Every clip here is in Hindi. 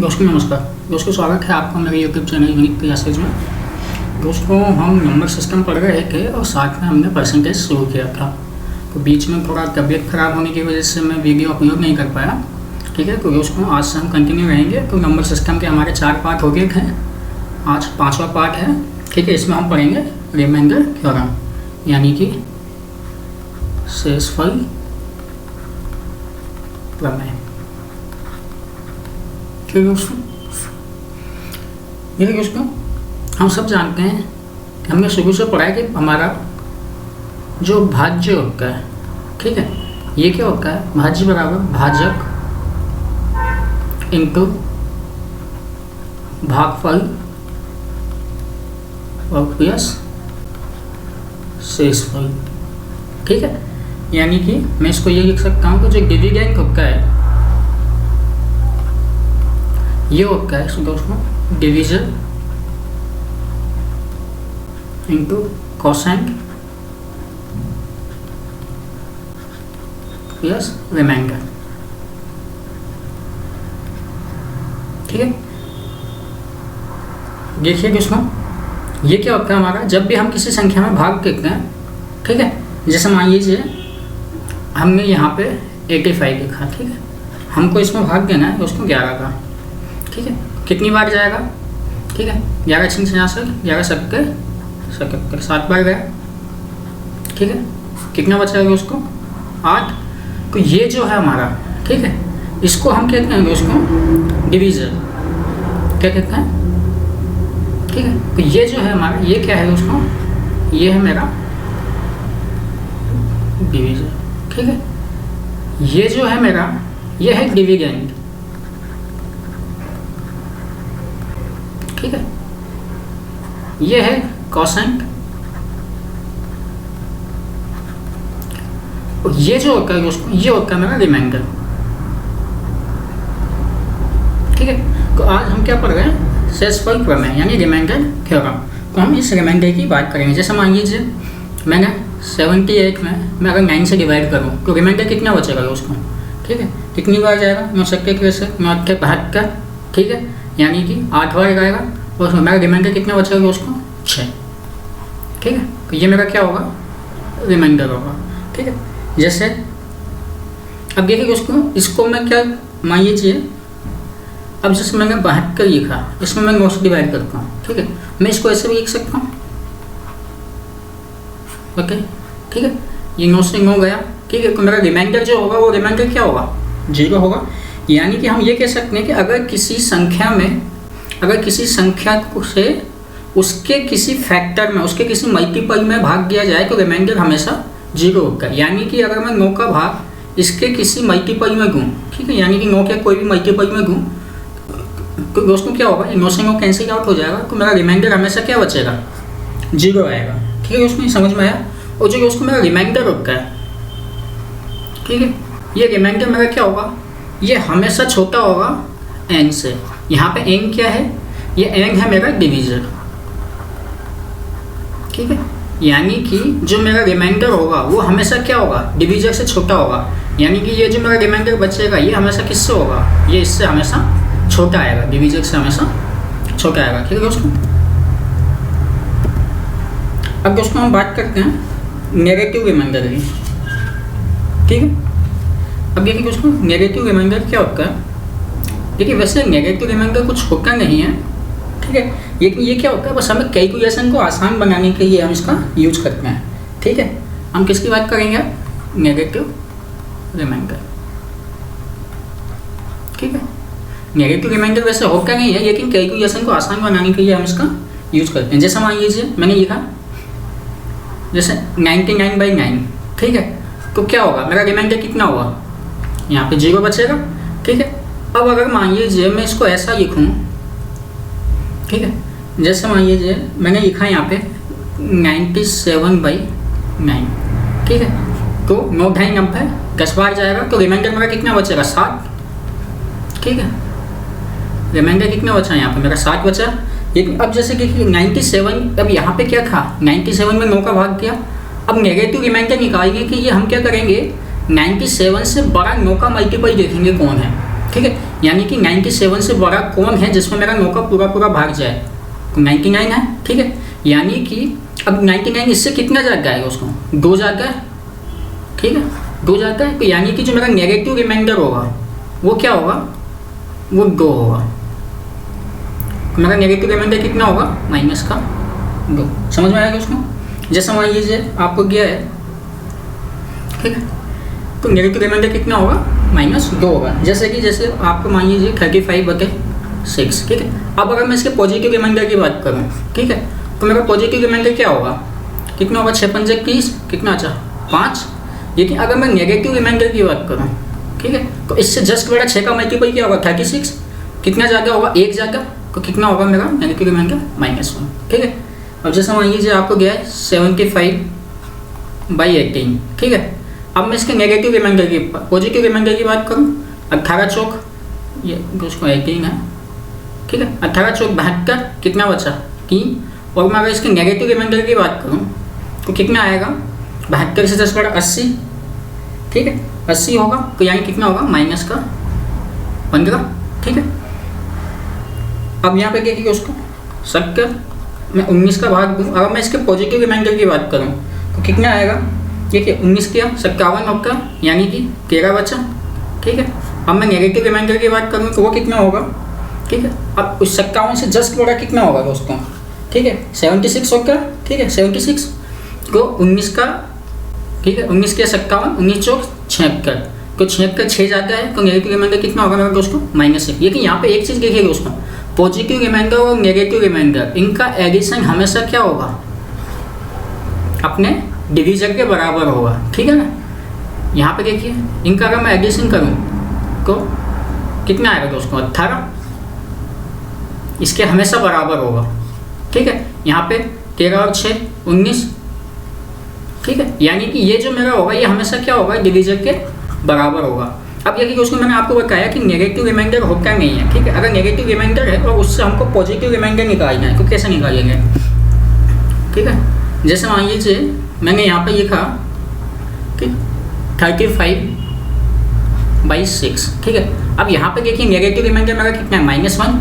दोस्तों नमस्कार। दोस्तों स्वागत है आपका मेरे यूट्यूब चैनल यूनिक क्लासेज में। दोस्तों हम नंबर सिस्टम पढ़ रहे थे और साथ में हमने परसेंटेज शुरू किया था, तो बीच में थोड़ा तबीयत ख़राब होने की वजह से मैं वीडियो अपलोड नहीं कर पाया। ठीक है, तो दोस्तों आज से हम कंटिन्यू रहेंगे। तो नंबर सिस्टम के हमारे 4 पार्ट हो गए थे, आज 5वां पार्ट है। ठीक है, इसमें हम पढ़ेंगे रिमाइंडर थ्योरम यानी कि शेषफल प्रमेय। ठीक है दोस्तों, ये दोस्तों हम सब जानते हैं कि हमने शुरू से पढ़ा है कि हमारा जो भाज्य होता है, ठीक है, ये क्या होता है, भाज्य बराबर भाजक इंटू भागफल और प्लस शेषफल। ठीक है, यानी कि मैं इसको ये लिख सकता हूँ कि जो डिविडेंड होता है ये होता है दोस्तों division into quotient plus remainder. ठीक है, देखिए दोस्तों ये क्या होता है हमारा, जब भी हम किसी संख्या में भाग देखते हैं, ठीक है, जैसे मान लीजिए हमने यहाँ पे 85 लिखा, ठीक है, हमको इसमें भाग देना है उसको 11 का। ठीक है, कितनी बार जाएगा, ठीक है, 11 6 11 77 7 बार गया। ठीक है, कितना बचेगा उसको 8। तो ये जो है हमारा, ठीक है, इसको हम क्या कहेंगे, उसको डिवीजन क्या कहते हैं। ठीक है, तो ये जो है हमारा, ये क्या है उसको, ये है मेरा डिवीजन। ठीक है, ये जो है मेरा, ये है डिविडेंड। ठीक है, ये है कोसेंट, और ये जो होता है उसको, ये होता है मेरा रिमाइंडर। ठीक है, तो आज हम क्या पढ़ रहे हैं, शेषफल प्रमेय यानी रिमाइंडर थ्योरम। तो हम इस रिमाइंडर की बात करेंगे। जैसे मान लीजिए मैंने 78 में मैं अगर 9 से डिवाइड करूँ तो रिमाइंडर कितना बचेगा उसको। ठीक है, कितनी बार जाएगा, 9 7 72। ठीक है, यानी कि 8 बार जाएगा और उसमें मेरा रिमाइंडर कितना बचेगा उसको 6। ठीक है, तो ये मेरा क्या होगा, रिमाइंडर होगा। ठीक है, जैसे अब देखिए इसको मैं क्या मान लीजिए, अब जैसे मैंने 72 लिखा, इसमें मैं 9 से डिवाइड करता हूँ। ठीक है, मैं इसको ऐसे भी लिख सकता हूँ। ओके, ठीक है, ये 9 से 9 गया। ठीक है, तो मेरा रिमाइंडर जो होगा वो रिमाइंडर क्या होगा, 0 होगा। यानी कि हम ये कह सकते हैं कि अगर किसी संख्या में, अगर किसी संख्या से उसके किसी फैक्टर में, उसके किसी मल्टीपल में भाग दिया जाए तो रिमाइंडर हमेशा 0 होगा। यानी कि अगर मैं 9 का भाग इसके किसी मल्टीपल में दूँ, ठीक है, यानी कि 9 के कोई भी मल्टीपल में दूँ तो दोस्तों क्या होगा, 9 से 9 कैंसिल आउट हो जाएगा, तो मेरा रिमाइंडर हमेशा क्या बचेगा, 0 आएगा। ठीक है, उसमें समझ में आया। और जो उसको मेरा रिमाइंडर होता है, ठीक है, ये रिमाइंडर मेरा क्या होगा, ये हमेशा छोटा होगा n से। यहाँ पे n क्या है, ये n है मेरा डिवीजर। ठीक है, यानी कि जो मेरा रिमाइंडर होगा वो हमेशा क्या होगा, डिवीजर से छोटा होगा। यानी कि ये जो मेरा रिमाइंडर बचेगा ये हमेशा किससे होगा, ये इससे हमेशा छोटा आएगा, डिवीजर से हमेशा छोटा आएगा। ठीक है दोस्तों, अब दोस्तों हम बात करते हैं नेगेटिव रिमाइंडर की। ठीक है, अब देखिए दोस्तों नेगेटिव रिमाइंडर क्या होता है। देखिए वैसे नेगेटिव रिमाइंडर कुछ होता नहीं है, ठीक है, लेकिन ये क्या होता है, बस हमें कैलकुलेशन को आसान बनाने के लिए हम इसका यूज करते हैं। ठीक है, हम किसकी बात करेंगे, नेगेटिव रिमाइंडर। ठीक है, नेगेटिव रिमाइंडर वैसे होता नहीं है, लेकिन कैलकुलेशन को आसान बनाने के लिए हम इसका यूज करते हैं। जैसे मान लीजिए मैंने लिखा जैसे 99/9। ठीक है, तो क्या होगा, मेरा रिमाइंडर कितना होगा, यहाँ पे 0 बचेगा। ठीक है, अब अगर मान लीजिए मैं इसको ऐसा लिखूँ, ठीक है, जैसे मान लीजिए मैंने लिखा यहाँ पे 97/9। ठीक है, तो 9 ढाई 90 10 बार जाएगा, तो रिमाइंडर मेरा कितना बचेगा, 7। ठीक है, रिमाइंडर कितना बचा यहाँ पे, मेरा 7 बचा। लेकिन अब जैसे कि 97, अब यहाँ पे क्या था, 97 में 9 का भाग किया। अब नेगेटिव रिमाइंडर निकालेंगे कि ये हम क्या करेंगे, 97 से बड़ा 9 का मल्टीपल देखेंगे कौन है। ठीक है, यानी कि 97 से बड़ा कौन है जिसमें मेरा 9 का पूरा पूरा भाग जाए, तो 99 है। ठीक है, यानी कि अब 99 इससे कितना जा जाएगा, उसको 2 जाता है। ठीक है, 2 जाता है, तो यानी कि जो मेरा नेगेटिव रिमाइंडर होगा वो क्या होगा, वो 2 होगा। मेरा नेगेटिव रिमाइंडर कितना होगा, माइनस का 2। समझ में आएगा उसको। जैसा मान लीजिए आपको गया है, ठीक है, तो नेगेटिव रिमाइंडर कितना होगा, -2 होगा। जैसे आपको मान लीजिए 35/6। ठीक है, अब अगर मैं इसके पॉजिटिव रिमाइंडर की बात करूँ, ठीक है, तो मेरा पॉजिटिव रिमाइंडर क्या होगा, कितना होगा, 6 पंजे 30, कितना अच्छा 5। लेकिन अगर मैं नेगेटिव रिमाइंडर की बात करूँ, ठीक है, तो इससे जस्ट मेरा 6 का मल्टीपल क्या होगा, 36, कितना ज़्यादा होगा, 1 ज़्यादा, तो कितना होगा मेरा नेगेटिव रिमाइंडर, -1। ठीक है, अब जैसे मान लीजिए आपको गया है 75/18। ठीक है, अब मैं इसके नेगेटिव रिमाइंडर की, पॉजिटिव रिमाइंडर की बात करूँ, 18 चौक, ये उसको 18 है। ठीक है, 18 चौक 72, कितना बचा 3। और मैं अगर इसके नेगेटिव रिमाइंडर की बात करूँ तो कितना आएगा, 72 से 10 बड़ा 80। ठीक है, 80 होगा, तो यानी कितना होगा, -15। ठीक है, अब यहाँ पे देखिए उसको 70 मैं 19 का भाग दूँ। अगर मैं इसके पॉजिटिव रिमाइंडर की बात करूँ तो कितना आएगा, देखिए 19 किया 57 होगा, यानी कि 13 बचा। ठीक है, अब मैं नेगेटिव रिमाइंडर की बात करूँ तो वो कितना होगा। ठीक है, अब उस 57 से जस्ट बड़ा कितना होगा दोस्तों, ठीक है 76 होगा। ठीक है, 76 को 19 का, ठीक है 19 के 57, 19 चौक 76, तो 76 6 जाता है, तो नेगेटिव रिमाइंडर कितना होगा मेरा दोस्तों, -1। लेकिन यहाँ पे एक चीज़ देखिए दोस्तों, पॉजिटिव रिमाइंडर और नेगेटिव रिमाइंडर इनका एडिशन हमेशा क्या होगा, अपने डिवीजन के बराबर होगा। ठीक है ना, यहाँ पे देखिए इनका अगर मैं एडिशन करूँ तो कितना आएगा दोस्तों, 18, इसके हमेशा बराबर होगा। ठीक है, यहाँ पे 13 और 6 19। ठीक है, यानी कि ये जो मेरा होगा ये हमेशा क्या होगा, डिवीजन के बराबर होगा। अब देखिए उसमें मैंने आपको बताया कि नेगेटिव रिमाइंडर होता नहीं है। ठीक है, अगर नेगेटिव रिमाइंडर है और उससे हमको पॉजिटिव रिमाइंडर निकालना है तो कैसे निकालेंगे। ठीक है, जैसे मान लीजिए मैंने यहाँ पे लिखा कि 35/6। ठीक है, अब यहाँ पे देखिए नेगेटिव रिमाइंडर मेरा कितना है, -1।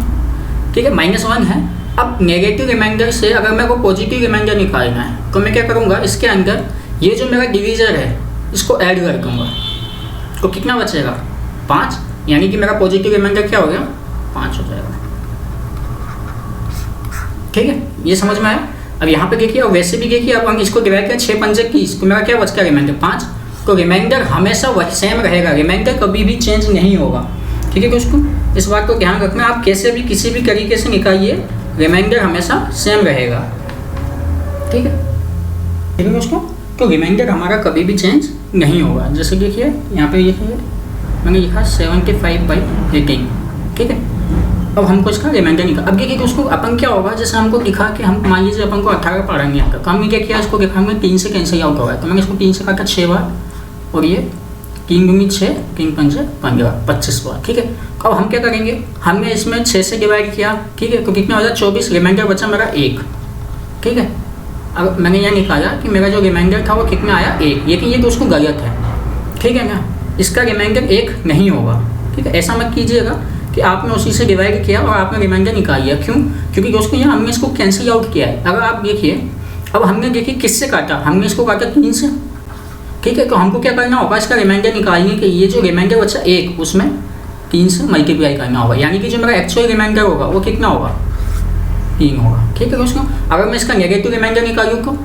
ठीक है, -1 है। अब नेगेटिव रिमाइंडर से अगर मेरे को पॉजिटिव रिमाइंडर निकालना है तो मैं क्या करूँगा, इसके अंदर ये जो मेरा डिवीजर है इसको ऐड कर दूँगा, तो कितना बचेगा 5, यानी कि मेरा पॉजिटिव रिमाइंडर क्या हो गया, 5 हो जाएगा। ठीक है, ये समझ में आया। अब यहाँ पे देखिए, और वैसे भी देखिए अब हम इसको डिवाइड करें 6 पंजे 30, तो मेरा क्या बच गया रिमाइंडर 5। तो रिमाइंडर हमेशा वही सेम रहेगा, रिमाइंडर कभी भी चेंज नहीं होगा। ठीक है दोस्तों, इस बात को ध्यान रखना, आप कैसे भी किसी भी तरीके से निकालिए रिमाइंडर हमेशा सेम रहेगा। ठीक है, ठीक है दोस्तों, तो रिमाइंडर हमारा कभी भी चेंज नहीं होगा। जैसे देखिए यहाँ पे देखिए मैंने लिखा 75/18। ठीक है, अब हमको इसका रिमाइंडर निकाल। अब देखिए उसको अपन क्या होगा, जैसे हमको दिखा कि हम मान लीजिए अपन को 18 पढ़ेंगे यहाँ का, तो हमने क्या किया, इसको देखा हमने 3 से कैंसिल आउट होगा, तो मैंने इसको 3 से काटा 6 बार, और ये 3 दूनी 6, 3 पंजे 15, 25 बार। ठीक है, अब हम क्या करेंगे, हमने इसमें 6 से डिवाइड किया। ठीक है, तो कितना हो जाए 24, रिमाइंडर बचा मेरा 1। ठीक है, अब मैंने यह निकाला कि मेरा जो रिमाइंडर था वो कितना आया 1, लेकिन ये तो उसको गलत है। ठीक है ना, इसका रिमाइंडर 1 नहीं होगा। ठीक है, ऐसा मत कीजिएगा कि आपने उसी से डिवाइड किया और आपने रिमाइंडर निकाल लिया। क्यों, क्योंकि दोस्तों यहाँ हमने इसको कैंसिल आउट किया है। अगर आप देखिए, अब हमने देखिए किससे काटा, हमने इसको काटा 3 से। ठीक है, तो हमको क्या करना होगा, इसका रिमाइंडर निकालने के ये जो रिमाइंडर बचा 1, उसमें 3 से मल्टीप्लाई करना होगा, यानी कि जो मेरा एक्चुअल रिमाइंडर होगा वो कितना होगा, 3 होगा। ठीक है दोस्तों, अगर मैं इसका नेगेटिव रिमाइंडर निकालूँ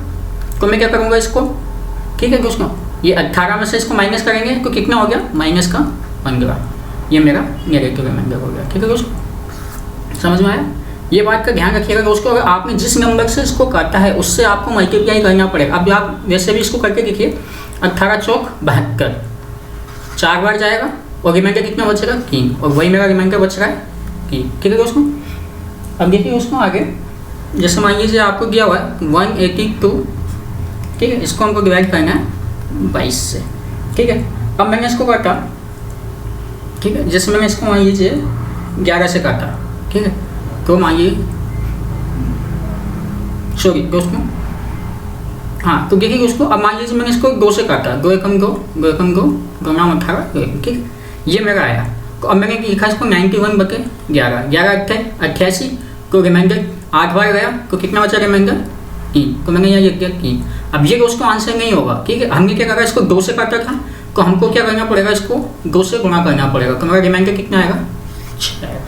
तो मैं क्या करूँगा इसको, ठीक है दोस्तों, ये 18 में से इसको माइनस करेंगे तो कितना हो गया, -15, ये मेरा नेगेटिव रिमाइंडर हो गया। ठीक है दोस्तों, समझ में आया। ये बात का ध्यान रखिएगा दोस्तों, अगर आपने जिस नंबर से इसको काटा है उससे आपको मल्टीप्लाई करना पड़ेगा। अब आप वैसे भी इसको करके देखिए, 18 चौक 72, 4 बार जाएगा और रिमाइंडर कितना बचेगा 3, और वही मेरा रिमाइंडर बच रहा है 3। ठीक है दोस्तों, अब देखिए उसको आगे, जैसे मान लीजिए आपको दिया हुआ है 182। ठीक है, इसको हमको डिवाइड करना है 22 से। ठीक है, अब मैंने इसको काटा। ठीक है, जैसे मैंने इसको मान लीजिए 11 से काटा। ठीक है, तो मान लीजिए सॉरी दोस्तों, हाँ तो देखिए उसको, अब मान लीजिए मैंने इसको 2 से काटा, 2 एकम 2, 2 एकम 2, 2 नाम 18, 2 एकम। ठीक है, ये मेरा आया। अब मैंने लिखा इसको 91/11, 11×88 को रिमाइंडर 8 बार गया तो कितना बचा रिमाइंडर 3, तो मैंने यहाँ लिख दिया 3। अब ये दोस्तों आंसर नहीं होगा, ठीक है। हमने क्या करा, इसको 2 से काटा था तो हमको क्या करना पड़ेगा, इसको 2 से गुणा करना पड़ेगा, तो मेरा रिमाइंडर कितना आएगा 6 आएगा,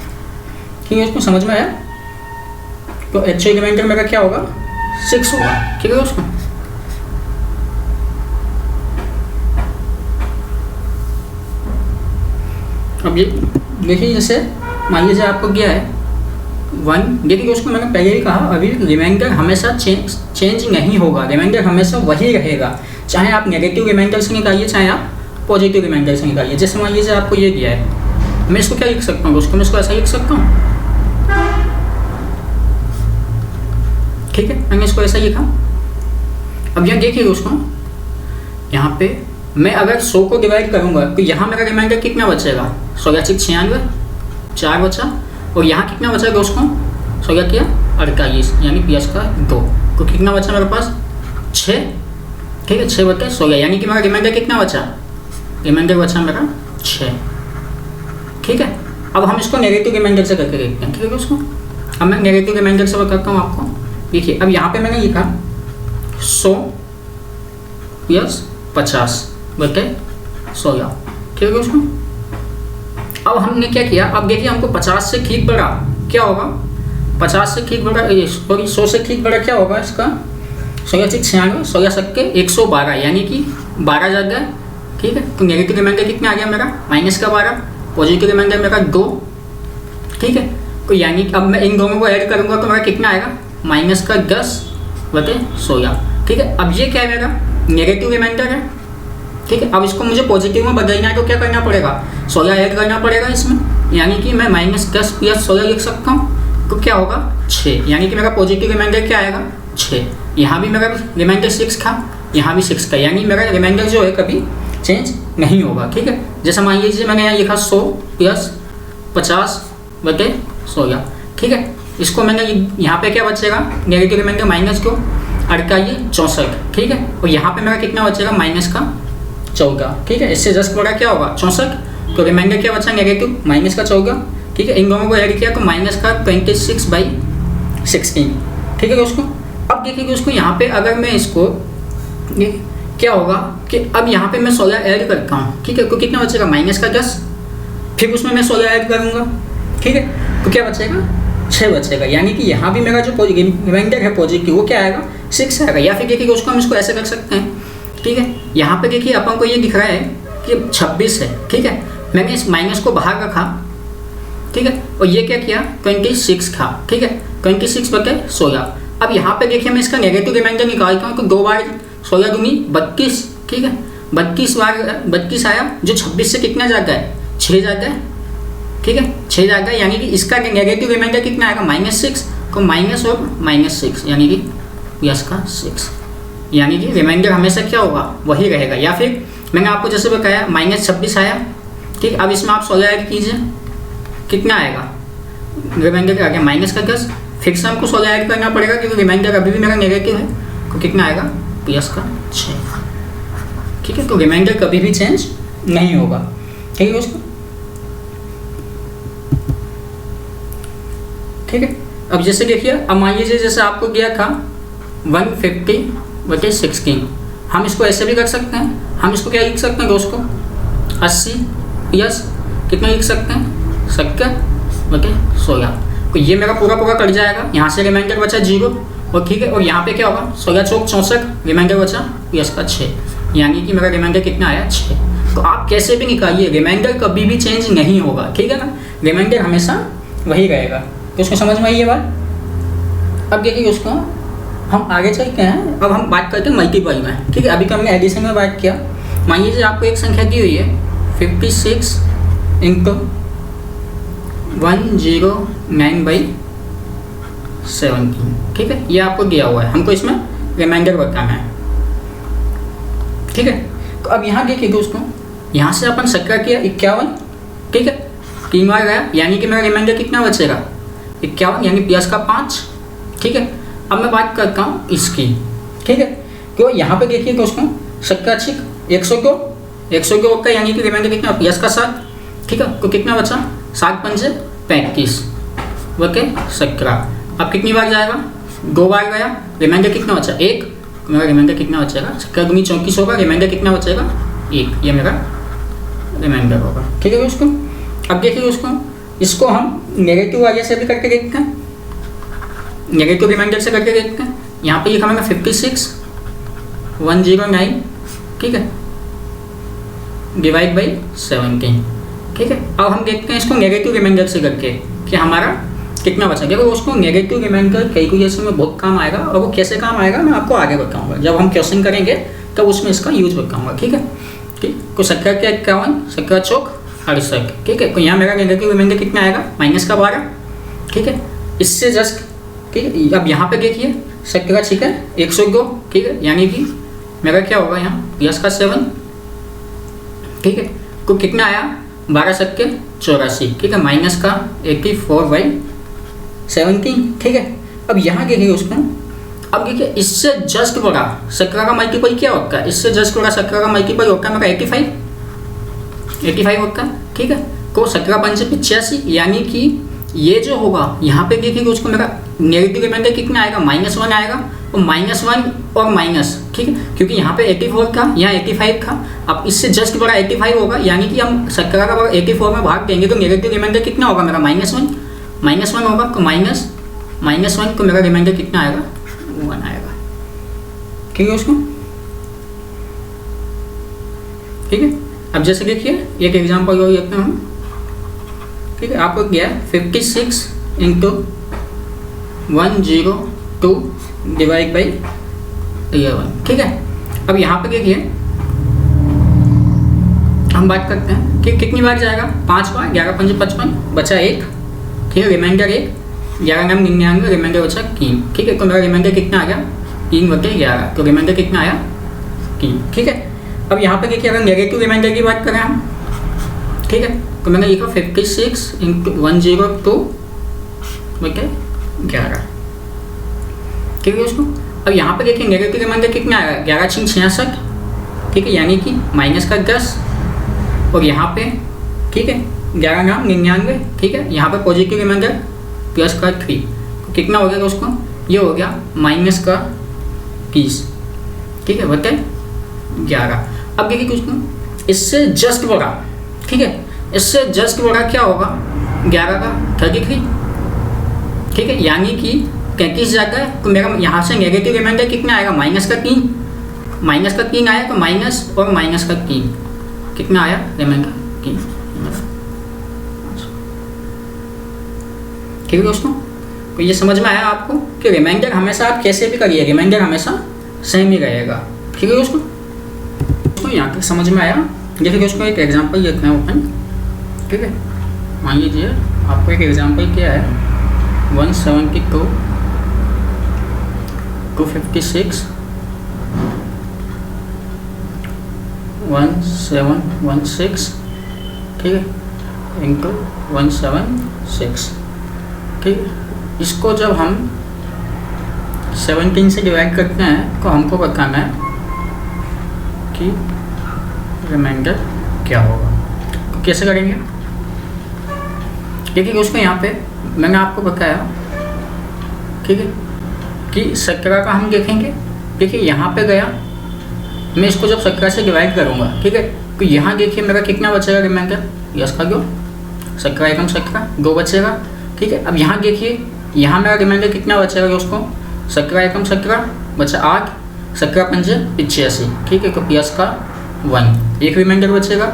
ठीक है। इसको समझ में आया, तो एक्चुअल रिमाइंडर मेरा क्या होगा 6 होगा, ठीक है दोस्तों। अब ये देखिए, जैसे मान लीजिए आपको क्या है 1, देखिए उसको मैंने पहले ही कहा, अभी रिमाइंडर हमेशा चेंज नहीं होगा, रिमाइंडर हमेशा वही रहेगा, चाहे आप नेगेटिव रिमाइंडर से निकालिए चाहे आप पॉजिटिव रिमाइंडर से निकालिए। जैसे मान लीजिए आपको ये दिया है, मैं इसको क्या लिख सकता हूँ दोस्तों, मैं इसको ऐसा लिख सकता हूँ, ठीक है। मैंने इसको ऐसा लिखा। अब यहाँ देखिए दोस्तों, यहाँ पे मैं अगर 100 को डिवाइड करूँगा तो यहाँ मेरा रिमाइंडर कितना बचेगा 1696, 4 बचा, और यहाँ कितना बचा दोस्तों 16 किया 48, यानी PS का 2, तो कितना बचा मेरे पास 6, ठीक है। 6/16, यानी कि मेरा रिमाइंडर कितना बचा, रिमाइंडर बचा मेरा 6, ठीक है। अब हम इसको नेगेटिव रिमाइंडर से करके देखते हैं, ठीक है दोस्तों। अब मैं नेगेटिव रिमाइंडर से बताता हूँ आपको। देखिए अब यहाँ पे मैंने लिखा 100 + 50/16, ठीक है दोस्तों। अब हमने क्या किया, अब देखिए हमको 50 से ठीक बड़ा क्या होगा, 50 से ठीक बड़ा सॉरी 100 से ठीक बड़ा क्या होगा इसका 1696, 16 × 112, यानी कि 12 ज़्यादा है, ठीक है। तो नेगेटिव रिमाइंडर कितना आ गया मेरा -12, पॉजिटिव रिमाइंडर मेरा 2, ठीक है। तो यानी कि अब मैं इन दोनों को ऐड करूँगा तो मेरा कितना आएगा -10/16, ठीक है। अब ये क्या है मेरा नेगेटिव रिमाइंडर है, ठीक है। अब इसको मुझे पॉजिटिव में बदलना है तो क्या करना पड़ेगा 16 ऐड करना पड़ेगा इसमें, यानी कि मैं -10 + 16 लिख सकता हूँ, तो क्या होगा 6, यानी कि मेरा पॉजिटिव रिमाइंडर क्या आएगा 6। यहाँ भी मेरा रिमाइंडर 6 था, यहाँ भी 6 का, यानी मेरा रिमाइंडर जो है कभी चेंज नहीं होगा, ठीक है। जैसे मान लीजिए मैंने यहाँ लिखा 100 + 50/16, ठीक है। इसको मैंने यहाँ पे क्या बचेगा नेगेटिव रिमाइंडर -2 64, ठीक है। और यहाँ पे मेरा कितना बचेगा -14, ठीक है। इससे 10 बड़ा क्या होगा 64, तो रिमाइंडर क्या बचा नेगेटिव -14, ठीक है। इन दोनों को ऐड किया तो -26/16, ठीक है दोस्तों। अब देखिए दोस्तों यहाँ पे अगर मैं इसको क्या होगा कि अब यहाँ पे मैं 16 ऐड करता हूँ, ठीक है, तो कितना बचेगा -10, फिर उसमें मैं 16 ऐड करूँगा, ठीक है, तो क्या बचेगा 6 बचेगा, यानी कि यहाँ भी मेरा जो रिमाइंडर है पॉजिटिव वो क्या आएगा 6 आएगा। या फिर देखिए उसको हम इसको ऐसे कर सकते हैं, ठीक है। यहाँ पे देखिए अपन को ये दिख रहा है कि 26 है, ठीक है। मैंने इस माइनस को बाहर रखा, ठीक है, और ये क्या किया 26 था, ठीक है, 26/16। अब यहाँ पे देखिए मैं इसका नेगेटिव रिमाइंडर निकालता हूँ तो 2 बार 16 दूनी 32, ठीक है, 32 बार 32 आया, जो 26 से कितना जाता है 6 जाता है, ठीक है, 6 जाता है, यानी कि इसका नेगेटिव रिमाइंडर कितना आएगा -6, तो माइनस और -6, यानी कि PS का 6, यानी कि रिमाइंडर हमेशा क्या होगा वही रहेगा। या फिर मैंने आपको जैसे बताया -26 आया, ठीक, अब इसमें आप 16 ऐड कीजिए, कितना आएगा रिमाइंडर आ गया -10, फिर से हमको 16 ऐड करना पड़ेगा क्योंकि रिमाइंडर अभी भी मेरा नेगेटिव है, तो कितना आएगा PS का 6, ठीक है। तो रिमाइंडर कभी भी चेंज नहीं होगा, ठीक है दोस्तों, ठीक है। अब जैसे देखिए अब मान लीजिए जैसे आपको दिया था 150/16, हम इसको ऐसे भी कर सकते हैं, हम इसको क्या लिख सकते हैं दोस्तों 80 PS कितना लिख सकते हैं 70/16, तो ये मेरा पूरा कट जाएगा, यहाँ से रिमाइंडर बचा 0, और ठीक है, और यहाँ पे क्या होगा 16 × 4 = 64, रिमाइंडर बचा PS का 6, यानी कि मेरा रिमाइंडर कितना आया 6। तो आप कैसे भी निकालिए रिमाइंडर कभी भी चेंज नहीं होगा, ठीक है ना, रिमाइंडर हमेशा वही रहेगा। तो उसको समझ में आई ये बात। अब देखिए उसको हम आगे चलते हैं, अब हम बात करते हैं मल्टीपल में, ठीक है। अभी तो हमने एडिशन में बात किया, मान लीजिए आपको एक संख्या दी हुई है 56 × 109/17, ठीक है, ये आपको दिया हुआ है, हमको इसमें रिमाइंडर बताना है, ठीक है। तो अब यहाँ देखिए दोस्तों, यहाँ से अपन 17 किया 51, ठीक है, 3 बार गया, यानी कि मेरा रिमाइंडर कितना बचेगा 51, यानी PS का 5, ठीक है। अब मैं बात करता हूँ इसकी, ठीक है, तो यहाँ पे देखिए दोस्तों 17 × 100 का, यानी कि रिमाइंडर कितना PS का 7, ठीक है, तो कितना बचा 7 पंजे 35 ओके 17। अब कितनी बार जाएगा, 2 बार गया, रिमाइंडर कितना बचा 1, मेरा रिमाइंडर कितना बचेगा 17 दूनी 34 होगा, रिमाइंडर कितना बचेगा 1, ये मेरा रिमाइंडर होगा। ठीक है उसको, अब देखिए उसको, इसको हम नेगेटिव वाले से भी करके देखते हैं, नेगेटिव रिमाइंडर से करके देखते हैं। यहाँ पे लिखा मैंने 56 109 ठीक है डिवाइड बाई 17। ठीक है, अब हम देखते हैं इसको नेगेटिव रिमाइंडर से करके कि हमारा कितना बचा। क्योंकि उसको नेगेटिव रिमाइंडर कैलकुलेशन में बहुत काम आएगा, और वो कैसे काम आएगा मैं आपको आगे बताऊंगा, जब हम क्वेश्चन करेंगे तब उसमें इसका यूज बताऊंगा। ठीक है, ठीक, तो 17 के 51 17 चौक 68। ठीक है, तो यहाँ मेरा नेगेटिव रिमाइंडर कितना आएगा -12। ठीक है, इससे जस्ट ठीक है, अब यहाँ पे देखिए 17 ठीक है 102। ठीक है, यानी कि मेरा क्या होगा यहाँ +7। ठीक है, तो कितना आया 12 7 84। ठीक है, -84/17। ठीक है, अब यहाँ देखिए उसको, अब देखिए इससे जस्ट बड़ा 17 का मल्टीपल क्या होता है, इससे जस्ट बड़ा 17 का मल्टीपल होता है मेरा 85 होता है। ठीक है, तो 17 पंजे 85, यानी कि ये जो होगा यहाँ पे देखिए उसको मेरा नेगेटिव रिमाइंडर कितना आएगा -1 आएगा, और -1 और माइनस। ठीक है, क्योंकि यहाँ पे 84 था, यहाँ 85 था, अब इससे जस्ट बड़ा 85 होगा, यानी कि हम 17 का बड़ा 84 में भाग देंगे तो नेगेटिव रिमाइंडर कितना होगा मेरा -1 होगा, तो -1 तो मेरा रिमाइंडर कितना आएगा 1 आएगा। ठीक है उसको, ठीक है। अब जैसे देखिए एक एग्जाम्पल और देखते हैं हम। ठीक है, आपको क्या है 56 × 102 डिवाइड बाई 11। ठीक है, अब यहाँ पे देखिए हम बात करते हैं कि कितनी बार जाएगा 5 बार, 11 पंजे 55 बचा 1। ठीक है, रिमाइंडर 1, 11 नाम 99 रिमाइंडर बचा 3। ठीक है, तो मेरा रिमाइंडर कितना आ गया 3/11, तो रिमाइंडर कितना आया 3। ठीक है, अब यहाँ पे देखिए अगर नेगेटिव रिमाइंडर की बात करें हम, ठीक है, तो मैंने लिखा 56 × 102 बटे 11। ठीक है उसको, अब यहाँ पे देखिए नेगेटिव रिमाइंडर कितना आएगा 11 × 66। ठीक है, यानी कि -10, और यहाँ पे ठीक है 11 नाम 99। ठीक है, यहाँ पे पॉजिटिव रिमाइंडर +3, तो कितना हो गया उसको, ये हो गया -30। ठीक है, बटे 11। अब देखिए कुछ इससे जस्ट बड़ा, ठीक है, इससे जस्ट बड़ा क्या होगा 11 का 33। ठीक है, यानी कि 33 जाता है, तो मेरा यहाँ से नेगेटिव रिमाइंडर कितना आएगा -3 आया, तो माइनस और -3 कितना आया रिमाइंडर 3। ठीक है दोस्तों, तो ये समझ में आया आपको कि रिमाइंडर हमेशा आप कैसे भी करिए, रिमाइंडर हमेशा सेम ही रहेगा। ठीक है दोस्तों, तो यहाँ तक समझ में आया। देखिए उसको एक एग्जांपल देखते हैं ओपन। ठीक है, मान लीजिए आपको एक एग्जांपल क्या है 172 256 1716। ठीक है, × 176। ठीक है, इसको जब हम 17 से डिवाइड करते हैं तो हमको बताना है कि रिमाइंडर क्या होगा। तो कैसे करेंगे, देखिए उसको यहाँ पे मैंने आपको बताया, ठीक है, कि 17 का हम देखेंगे। देखिए यहाँ पे गया, मैं इसको जब 17 से डिवाइड करूँगा, ठीक है, तो यहाँ देखिए मेरा कितना बचेगा रिमाइंडर, यस का क्यों 17 × 17 2 बचेगा। ठीक है, अब यहाँ देखिए यहाँ मेरा रिमाइंडर कितना बचेगा उसको 17 × 17 बचा 8, 17 पंजे 85। ठीक है, तो प्लस का 1 एक रिमाइंडर बचेगा।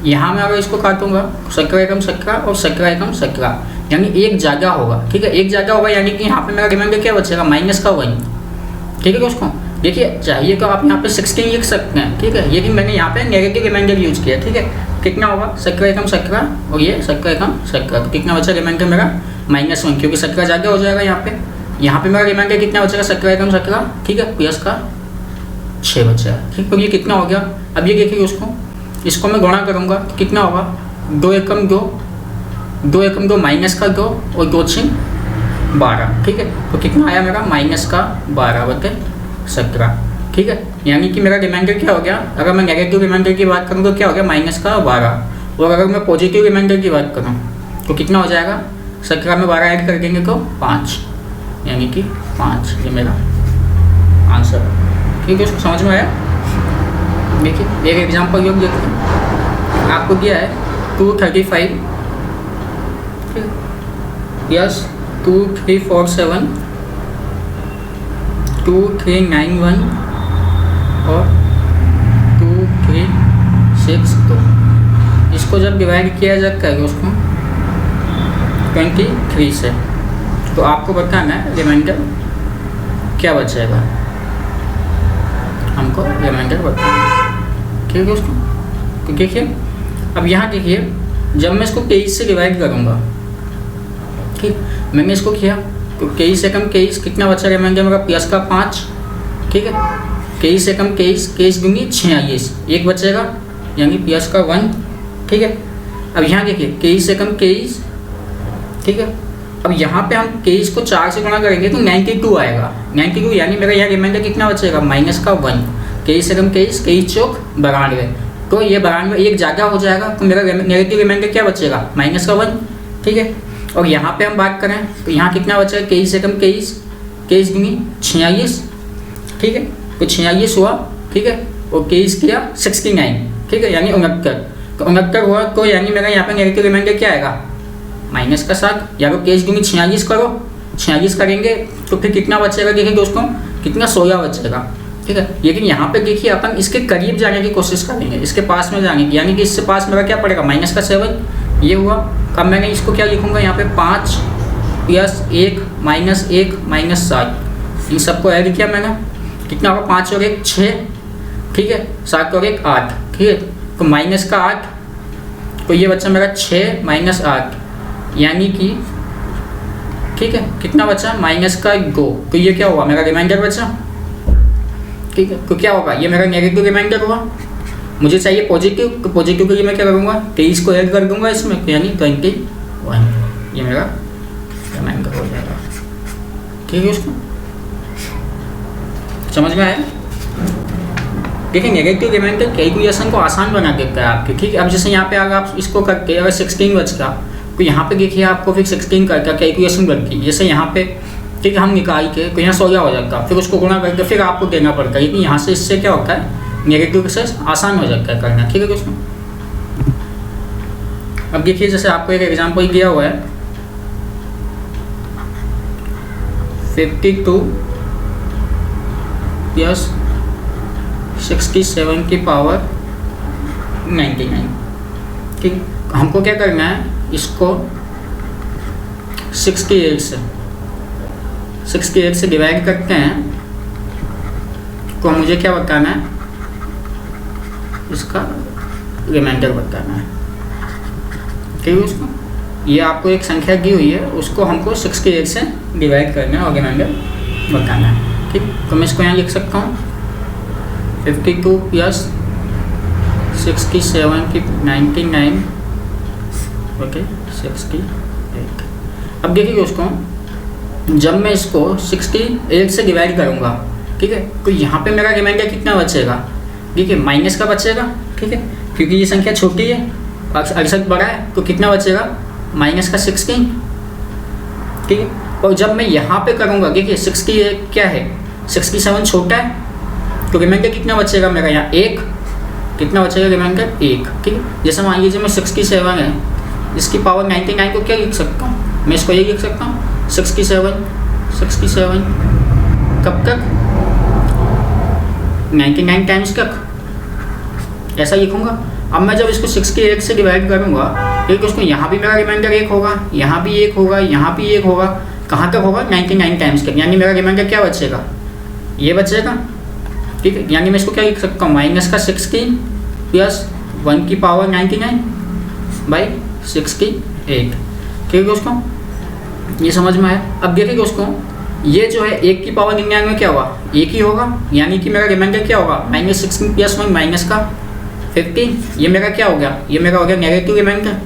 यहाँ मैं अगर इसको काटूंगा 17 × 17 और 17 × 17, यानी एक जगह होगा। ठीक है, एक जगह होगा, यानी कि यहाँ पे मेरा रिमाइंडर क्या बचेगा -1। ठीक है दोस्तों, देखिए चाहिए तो आप यहाँ पे 16 लिख सकते हैं। ठीक है, लेकिन मैंने यहाँ पे नेगेटिव रिमाइंडर यूज किया। ठीक है, कितना होगा 17 × 17 और ये 17 × 17, तो कितना बचा रिमाइंडर मेरा -1, क्योंकि 17 जगह हो जाएगा यहाँ पे। यहाँ पे मेरा रिमाइंडर कितना बचेगा 17 × 17। ठीक है, प्लस का 6 बचा। ठीक, तो ये कितना हो गया। अब ये देखिए इसको मैं गुणा करूँगा तो कितना होगा 2 एकम 2 2 एकम 2 माइनस का 2 और 2 6 12। ठीक है, तो कितना आया मेरा -12/17। ठीक है, यानी कि मेरा रिमाइंडर क्या हो गया, अगर मैं नेगेटिव रिमाइंडर की बात करूँ तो क्या हो गया -12। और अगर मैं पॉजिटिव रिमाइंडर की बात करूँ तो कितना हो जाएगा, 17 में 12 ऐड कर देंगे तो 5, यानी कि 5 ये मेरा आंसर है। ठीक है, उसको समझ में आया। देखिए एक एग्जाम्पल योग देखिए, आपको दिया है 235 यस 2347 2391 और 2362। इसको जब डिवाइड किया जाता है उसको 23 से, तो आपको बताना है रिमाइंडर क्या बचेगा, हमको रिमाइंडर बताना है। ठीक है उसको, तो देखिए अब यहाँ देखिए जब मैं इसको 23 से डिवाइड करूँगा, ठीक मैंने इसको किया तो 23 से कम 23 कितना बचा रिमाइंडर मेरा, प्लस का 5। ठीक है, 23 से कम 23 दूंगी 46, एक बचेगा यानी प्लस का 1। ठीक है, अब यहाँ देखिए 23 से कम 23। ठीक है, अब यहाँ पे हम 23 को 4 से गुणा करेंगे तो 92 आएगा, 92 यानी मेरा यहाँ रिमाइंडर कितना बचेगा, माइनस का 1। 23 से कम 23, 23 चौक 92, तो ये 92 एक ज़्यादा हो जाएगा, तो मेरा नेगेटिव रिमाइंडर क्या बचेगा, माइनस का 1। ठीक है, और यहाँ पे हम बात करें तो यहाँ कितना बचेगा, 23 से कम 23, 23 दूनी 46। ठीक है, तो 46 हुआ। ठीक है, और 23 किया 69। ठीक है, यानी 69, तो 69 हुआ, तो यानी मेरा यहाँ पे नेगेटिव रिमाइंडर क्या आएगा, माइनस का 7। या तो 23 दूनी 46 करो, 46 करेंगे तो फिर कितना बचेगा, देखिए दोस्तों कितना 16 बचेगा। ठीक है, लेकिन यहाँ पे देखिए अपन इसके करीब जाने की कोशिश करेंगे, इसके पास में जाने की, यानी कि इससे पास मेरा क्या पड़ेगा, माइनस का 7 ये हुआ। अब मैंने इसको क्या लिखूँगा यहाँ पे 5 प्लस 1 माइनस 1 माइनस 7, इन सबको ऐड किया मैंने, कितना होगा 5 और 1 6। ठीक है, 7 और 1 8। ठीक है, तो माइनस का 8, तो ये बचा मेरा 6 माइनस 8 यानी कि, ठीक है कितना बचा, माइनस का 2, तो ये क्या हुआ मेरा रिमाइंडर बचा। ठीक है, तो क्या होगा, ये मेरा नेगेटिव रिमाइंडर हुआ। मुझे चाहिए पॉजिटिव, तो पॉजिटिव के लिए मैं क्या करूँगा, 23 को ऐड कर दूंगा इसमें, यानी 21, ये मेरा रिमाइंडर हो जाएगा। ठीक है, उसको समझ में आया। देखिए नेगेटिव रिमाइंडर कैलकुलेशन को आसान बना देता है आपके। ठीक है, अब जैसे यहाँ पे अगर आप इसको करके अगर 16 बचता, तो यहाँ पे देखिए आपको फिर 16 करके कैलकुलेशन बनती, जैसे यहाँ पे ठीक है हम निकाल के तो यहाँ 16 हो जाता, फिर उसको गुणा करके फिर आपको देना पड़ता है, लेकिन यहाँ से इससे क्या होता है, नेगेटिव से आसान हो जाता है करना। ठीक है दोस्तों, अब देखिए जैसे आपको एक एग्जांपल दिया हुआ है 52 प्लस 67 की पावर 99। ठीक, हमको क्या करना है, इसको 68 से डिवाइड करते हैं, तो मुझे क्या बताना है, इसका रिमाइंडर बताना है। ठीक है, उसको ये आपको एक संख्या दी हुई है, उसको हमको 68 से डिवाइड करना है और रिमाइंडर बताना है। ठीक, तो मैं इसको यहाँ लिख सकता हूँ 52 प्लस 67 की 99 ओके 68। अब देखिए उसको जब मैं इसको 68 से डिवाइड करूँगा, ठीक है, तो यहाँ पे मेरा रिमाइंडर कितना बचेगा, ठीक है माइनस का बचेगा। ठीक है, क्योंकि ये संख्या छोटी है, 68 बड़ा है, तो कितना बचेगा, माइनस का 16। ठीक है, और जब मैं यहाँ पे करूँगा, देखिए 68 क्या है, 67 छोटा है, तो रिमाइंडर कितना बचेगा मेरा यहाँ 1, कितना बचेगा रिमाइंडर 1। ठीक है, जैसे मान लीजिए मैं 67 है, इसकी पावर 99 को क्या लिख सकता हूँ, मैं इसको ये लिख सकता हूँ 67 कब तक, 99 टाइम्स तक, ऐसा लिखूँगा। अब मैं जब इसको 68 से डिवाइड करूँगा, क्योंकि उसको यहाँ भी मेरा रिमाइंडर 1 होगा, यहाँ भी 1 होगा, यहाँ भी 1 होगा, कहाँ तक होगा 99 टाइम्स तक, यानी मेरा रिमाइंडर क्या बचेगा, ये बचेगा। ठीक है, यानी मैं इसको क्या लिख सकता हूँ, माइनस का 16 प्लस 1 की पावर 99 बाई 68। ठीक है उसको, ये समझ में आया। अब देखिएगा उसको, ये जो है 1 की पावर 99 क्या हुआ, 1 ही होगा, यानी कि मेरा रिमाइंडर क्या होगा, माइनस 16 प्लस 1 माइनस का 15, ये मेरा क्या हो गया, ये मेरा हो गया नेगेटिव रिमाइंडर।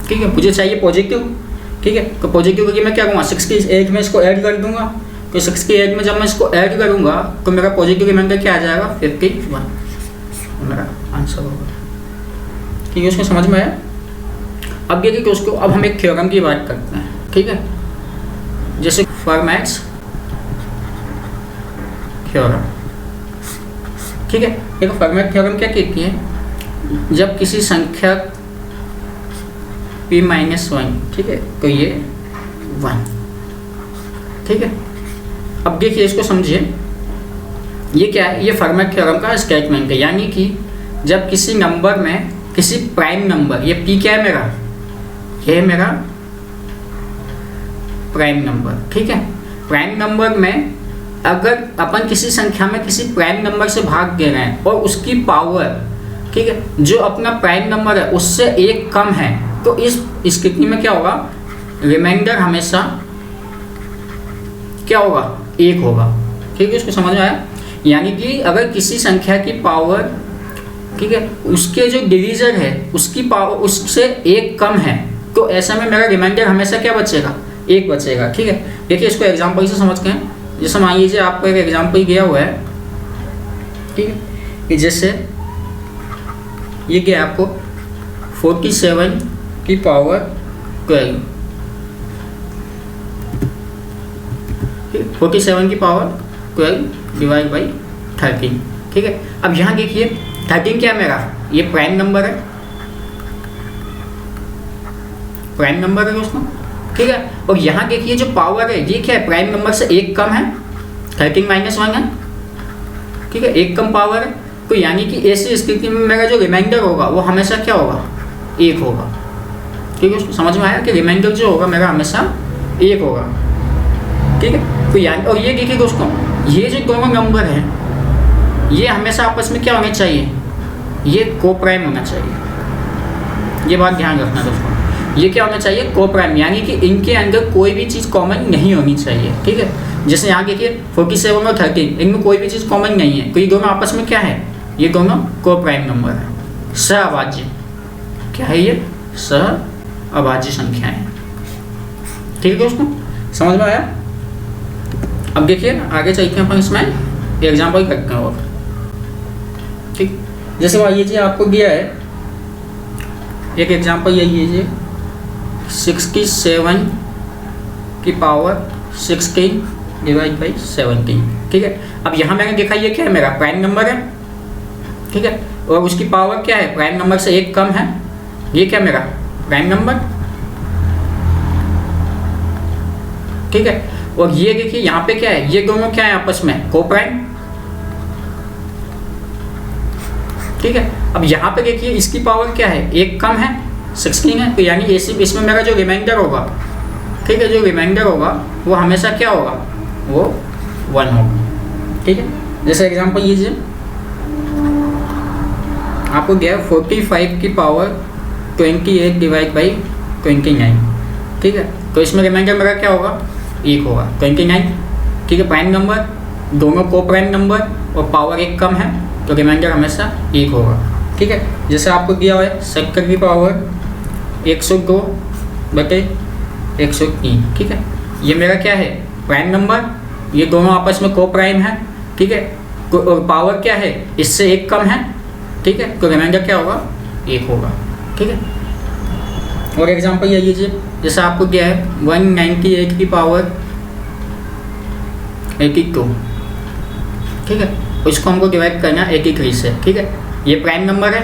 ठीक है, मुझे चाहिए पॉजिटिव। ठीक है, तो पॉजिटिव के लिए मैं क्या करूँगा, 68 में इसको ऐड कर दूंगा, तो 68 में जब मैं इसको ऐड करूँगा तो मेरा पॉजिटिव रिमाइंडर क्या आ जाएगा, 51, मेरा आंसर होगा। ठीक है, उसको समझ में आया। अब देखिए कि उसको अब हम एक थ्योरम की बात करते हैं। ठीक है, जैसे फर्मैट्स थ्योरम। ठीक है, एक फर्मैट थ्योरम क्या कहती है, जब किसी संख्या p-1, ठीक है, तो ये 1। ठीक है, अब देखिए इसको समझिए, ये क्या है, ये फर्मैट थ्योरम का स्टेटमेंट है। यानी कि जब किसी नंबर में, किसी प्राइम नंबर, ये p क्या है मेरा, ये है मेरा प्राइम नंबर। ठीक है, प्राइम नंबर में अगर अपन किसी संख्या में किसी प्राइम नंबर से भाग दे रहे हैं और उसकी पावर, ठीक है, जो अपना प्राइम नंबर है उससे एक कम है, तो इस स्थिति में क्या होगा, रिमाइंडर हमेशा क्या होगा, 1 होगा। ठीक है, इसको समझ में आया। यानी कि अगर किसी संख्या की पावर, ठीक है, उसके जो डिवीजर है उसकी पावर उससे 1 कम है, तो ऐसे में मेरा रिमाइंडर हमेशा क्या बचेगा, 1 बचेगा। ठीक है, देखिए इसको एग्जांपल से समझते हैं। जैसे मान लीजिए आपको एक एग्जांपल दिया हुआ है, ठीक है, कि जैसे ये क्या आपको 47 की पावर 12, 47 की पावर 12 डिवाइड बाई 13। ठीक है, अब यहाँ देखिए 13 क्या है मेरा, ये प्राइम नंबर है, प्राइम नंबर है दोस्तों। ठीक है, और यहाँ देखिए जो पावर है ये क्या है, प्राइम नंबर से 1 कम है, 13-1 है। ठीक है, 1 कम पावर है, तो यानी कि ऐसी स्थिति में मेरा जो रिमाइंडर होगा वो हमेशा क्या होगा, 1 होगा। ठीक है, समझ में आया कि रिमाइंडर जो होगा मेरा हमेशा 1 होगा। ठीक है, तो यानी, और ये देखिए दोस्तों, ये जो दोनों नंबर हैं ये हमेशा आपस में क्या होने चाहिए, ये कोप्राइम होना चाहिए। ये बात ध्यान रखना दोस्तों, ये क्या होना चाहिए, कोप्राइम, यानी कि इनके अंदर कोई भी चीज़ कॉमन नहीं होनी चाहिए। ठीक है, जैसे यहाँ देखिए 47 और 13, इनमें कोई भी चीज़ कॉमन नहीं है, तो ये दोनों आपस में क्या है, ये दोनों कोप्राइम नंबर है, सहअभाज्य। क्या है ये, सहअभाज्य संख्या है। ठीक है दोस्तों, समझ में आया। अब देखिए आगे चलते हैं अपन इसमें एग्जाम्पल करते हैं। और ठीक, जैसे मान लीजिए आपको दिया है एक एग्जाम्पल, यही लीजिए 67 की पावर 16 डिवाइड बाई 17। ठीक है, अब यहाँ मैंने देखा ये क्या है, मेरा प्राइम नंबर है। ठीक है, और उसकी पावर क्या है, प्राइम नंबर से 1 कम है, ये क्या मेरा प्राइम नंबर। ठीक है, और ये देखिए यहाँ पे क्या है, ये दोनों क्या है आपस में, कोप्राइम। ठीक है, अब यहाँ पे देखिए इसकी पावर क्या है, 1 कम है, 16 है, तो यानी इसमें मेरा जो रिमाइंडर होगा, ठीक है, जो रिमाइंडर होगा वो हमेशा क्या होगा, वो 1 होगा। ठीक है, जैसे एग्जांपल लीजिए आपको दिया है 45 की पावर 28 डिवाइड बाई 29। ठीक है, तो इसमें रिमाइंडर मेरा क्या होगा, 1 होगा, 29। ठीक है, प्राइम नंबर, दोनों को प्राइम नंबर और पावर 1 कम है, तो रिमाइंडर हमेशा 1 होगा। ठीक है, जैसे आपको दिया हुआ है 70 की पावर 102 बटे 103। ठीक है, ये मेरा क्या है, प्राइम नंबर, ये दोनों आपस में को प्राइम है। ठीक है, और पावर क्या है, इससे 1 कम है। ठीक है, तो रिमाइंडर क्या होगा, 1 होगा। ठीक है, और एग्जांपल ये लीजिए, जैसे आपको क्या है 198 की पावर 82। ठीक है, तो इसको हमको डिवाइड करना है 83 से। ठीक है, ये प्राइम नंबर है।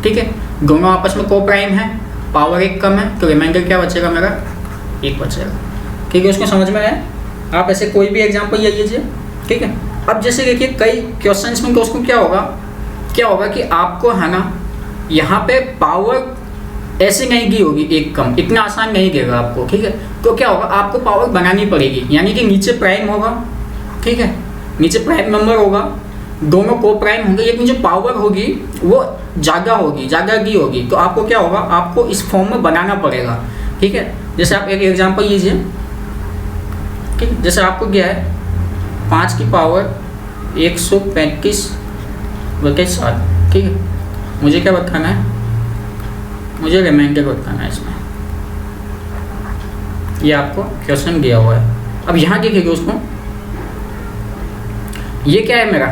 ठीक है, दोनों आपस में को प्राइम है, पावर 1 कम है, तो रिमाइंडर क्या बचेगा मेरा, 1 बचेगा। ठीक है, उसको समझ में आया। आप ऐसे कोई भी एग्जांपल ले लीजिए। ठीक है, अब जैसे देखिए कई क्वेश्चंस में दोस्तों क्या होगा कि आपको है ना यहाँ पे पावर ऐसे नहीं दी होगी 1 कम, इतना आसान नहीं देगा आपको। ठीक है, तो क्या होगा, आपको पावर बनानी पड़ेगी, यानी कि नीचे प्राइम होगा। ठीक है, नीचे प्राइम नंबर होगा, दोनों को प्राइम होंगे, लेकिन जो पावर होगी वो ज़्यादा की होगी, तो आपको क्या होगा, आपको इस फॉर्म में बनाना पड़ेगा। ठीक है, जैसे आप एक एग्जांपल लीजिए। ठीक है, जैसे आपको क्या है 5 की पावर 135 बटे 7। ठीक है, मुझे क्या बताना है, मुझे रिमाइंडर बताना है इसमें, ये आपको क्वेश्चन दिया हुआ है। अब यहाँ देखिए दोस्तों, ये क्या है, मेरा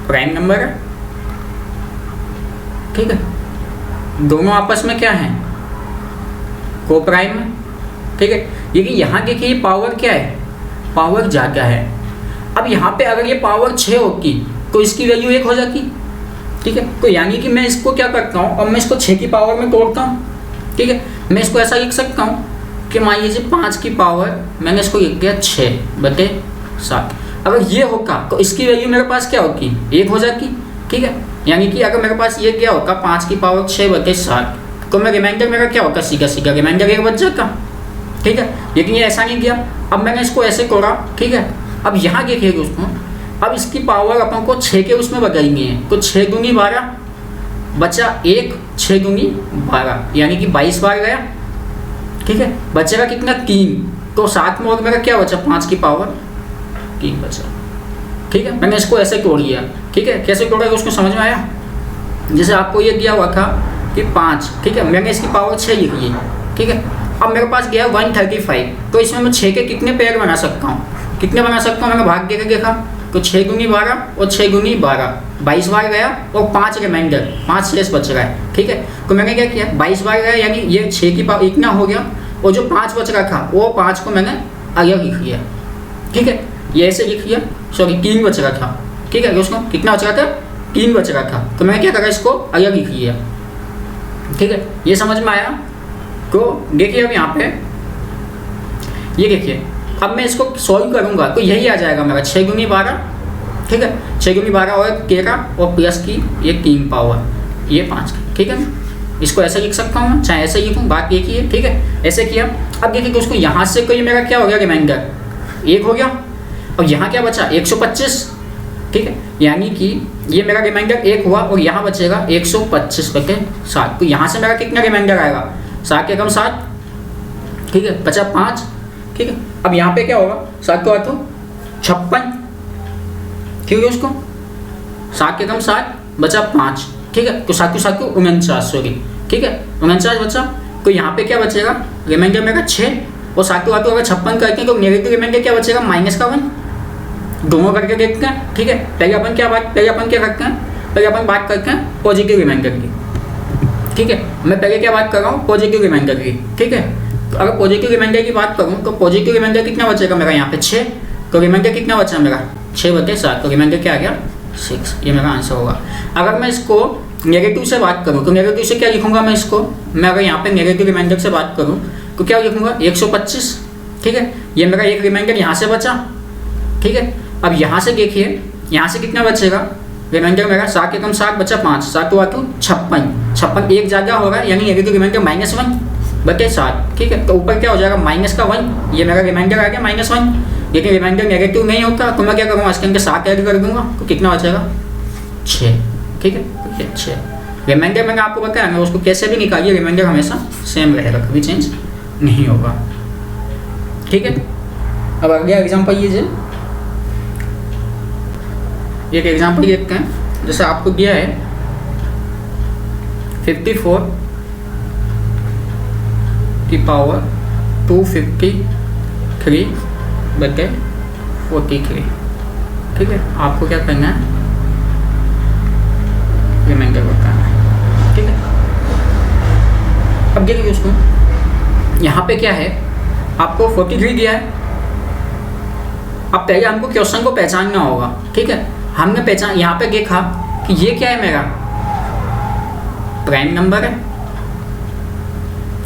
प्राइम नंबर है। ठीक है, दोनों आपस में क्या है, को प्राइम है। ठीक है, लेकिन यहाँ देखिए ये पावर क्या है, पावर ज़्यादा है। अब यहाँ पे अगर ये पावर 6 होती तो इसकी वैल्यू 1 हो जाती। ठीक है, तो यानी कि मैं इसको क्या करता हूँ, अब मैं इसको 6 की पावर में तोड़ता हूँ। ठीक है, मैं इसको ऐसा लिख सकता हूँ कि मान लीजिए 5 की पावर मैंने इसको लिख दिया 6/7। अगर ये होगा तो इसकी वैल्यू मेरे पास क्या होती, 1 हो जाती। ठीक है, यानी कि अगर मेरे पास ये क्या होगा 5 की पावर 6/7, तो मैं रिमाइंडर मेरा क्या होगा, सीधा सीधा रिमाइंडर 1 बच जाता। ठीक है, लेकिन ये ऐसा नहीं किया, अब मैंने इसको ऐसे तोड़ा। ठीक है, अब यहाँ देखिएगा उसको, अब इसकी पावर अपन को 6 के उसमें बदलनी है, तो 6 दूनी 12 बचा 1, 6 दूनी 12 यानी कि 22 बार गया। ठीक है, बचेगा कितना 3, तो 7 में और मेरा क्या बचा 5 की पावर 3 बचा। ठीक है, मैंने इसको ऐसे तोड़ लिया। ठीक है, कैसे तोड़ा उसको समझ में आया। जैसे आपको ये दिया हुआ था कि 5, ठीक है, मैंने इसकी पावर 6 लिख ली। ठीक है, अब मेरे पास गया 135, तो इसमें मैं 6 के कितने पेयर बना सकता हूँ, कितने बना सकता हूँ, मैंने भाग देकर देखा तो 6 दूनी 12 और 6 दूनी 12, 22 बार गया और 5 रिमाइंडर, 5 शेष बच रहा है। ठीक है, तो मैंने क्या किया 22 बार गया यानी ये 6 की पावर इतना हो गया, और जो 5 बच रहा था वो 5 को मैंने अलग लिख लिया। ठीक है, ये ऐसे लिख लिया, सॉरी 3 बच रहा था। ठीक है, उसको कितना बच रहा था, 3 बच रहा था, तो मैंने क्या करा इसको अलग लिख लिया। ठीक है, ये समझ में आया। तो देखिए अब यहाँ पे ये देखिए, अब मैं इसको सॉल्व करूँगा तो यही आ जाएगा मेरा 6 दूनी 12। ठीक है, 6 दूनी 12 और 13 और प्लस की ये 3 पावर ये 5 की। ठीक है, इसको ऐसे लिख सकता हूँ मैं, चाहे ऐसे लिखूँ, बात एक ही है। ठीक है, ऐसे किया। अब देखिए कि उसको यहाँ से कोई मेरा क्या हो गया, रिमाइंडर 1 हो गया, और यहाँ क्या बचा 125। ठीक है, यानी कि ये मेरा रिमाइंडर 1 हुआ और यहाँ बचेगा 125/7। तो यहाँ से मेरा कितना रिमाइंडर आएगा, 7 के कम 7। ठीक है, बचा 5। ठीक है, अब यहाँ पे क्या होगा, 7 को 8 56। ठीक है, उसको 7 के कम 7 बचा 5। ठीक है, तो 7 को 7 को 49, सॉरी। ठीक है, 49 बचा, तो यहाँ पे क्या बचेगा, रिमाइंडर मेरा 6 और 7 को 8 अगर 56 करते हैं तो नेगेटिव रिमाइंडर क्या बचेगा, -1। दोनों करके देखते हैं। ठीक है, पहले अपन क्या करते हैं, पहले अपन बात करते हैं पॉजिटिव रिमाइंडर की। ठीक है, मैं पहले क्या बात कर रहा हूँ, पॉजिटिव रिमाइंडर की। ठीक है, तो अगर पॉजिटिव रिमाइंडर की बात करूँ तो पॉजिटिव रिमाइंडर कितना बचेगा मेरा यहाँ पे 6, तो रिमाइंडर कितना बचा मेरा 6/7, तो रिमाइंडर क्या आ गया 6। ये मेरा आंसर होगा। अगर मैं इसको नेगेटिव से बात करूँ तो नेगेटिव से क्या लिखूँगा मैं इसको, मैं अगर यहाँ पे नेगेटिव रिमाइंडर से बात करूँ तो क्या लिखूँगा 125। ठीक है, ये मेरा एक रिमाइंडर यहाँ से बचा। ठीक है, अब यहाँ से देखिए, यहाँ से कितना बचेगा रिमाइंडर मेरा 7 के कम 7 बचा 5, 7 को 8 56 एक जगह होगा, यानी नेगेटिव रिमाइंडर -1/7। ठीक है, तो ऊपर क्या हो जाएगा -1, ये मेरा रिमाइंडर आ गया -1। लेकिन रिमाइंडर नेगेटिव नहीं होता तो मैं क्या करूँगा, इसके अंदर 7 ऐड कर दूंगा, तो कितना बचेगा 6। ठीक है, ये 6 रिमाइंडर मैंने आपको बताया ना, उसको कैसे भी निकालिए रिमाइंडर हमेशा सेम रहेगा, कभी चेंज नहीं होगा। ठीक है, अब अगला एग्जाम्पल लीजिए। एक एग्जाम्पल देखते हैं, जैसे आपको दिया है 54 की पावर 253/43। ठीक है, आपको क्या करना है, रिमाइंडर बताना है। ठीक है, अब देखिए उसको यहाँ पे क्या है, आपको 43 दिया है। अब पहले हमको क्वेश्चन को पहचानना होगा। ठीक है, हमने पहचान यहाँ पे देखा कि ये क्या है, मेरा प्राइम नंबर है।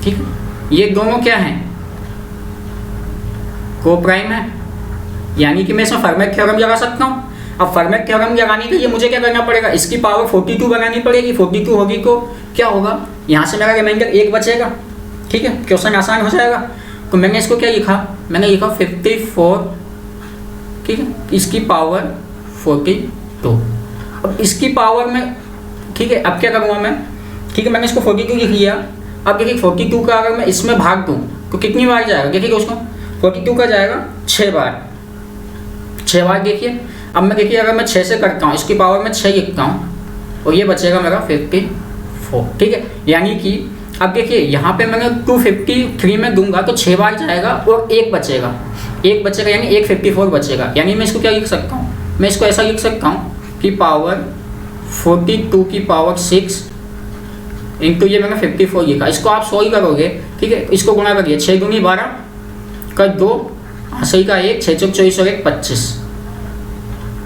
ठीक है, ये दोनों क्या हैं, को प्राइम है, यानी कि मैं इसमें फर्मेट थ्योरम लगा सकता हूँ। अब फर्मेट थ्योरम लगाने के लिए मुझे क्या करना पड़ेगा, इसकी पावर 42 बनानी पड़ेगी। 42 होगी तो क्या होगा, यहाँ से मेरा रिमाइंडर 1 बचेगा। ठीक है, क्वेश्चन आसान हो जाएगा। तो मैंने इसको क्या लिखा, मैंने लिखा 54, ठीक है, इसकी पावर 42। अब इसकी पावर में, ठीक है, अब क्या करूँगा मैं, ठीक है, मैंने इसको 42 लिख लिया। अब देखिए 42 का अगर मैं इसमें भाग दूँ तो कितनी बार जाएगा, देखिए उसको 42 का जाएगा 6 बार, 6 बार। देखिए अब मैं, देखिए अगर मैं 6 से करता हूँ, इसकी पावर में 6 लिखता हूँ और ये बचेगा मेरा 54। ठीक है, यानी कि अब देखिए यहाँ पे मैंने 253 में दूंगा तो 6 बार जाएगा और 1 बचेगा, यानी 154 बचेगा। यानी मैं इसको क्या लिख सकता हूँ, मैं इसको ऐसा लिख सकता हूँ कि पावर 42 की पावर 6 इंटू ये मैंने 54 लिखा। इसको आप सॉल्व करोगे, ठीक है, इसको गुणा करिए, 6 दूनी 12 का 2, सही का 1, 6 चौक 24 और 1 25,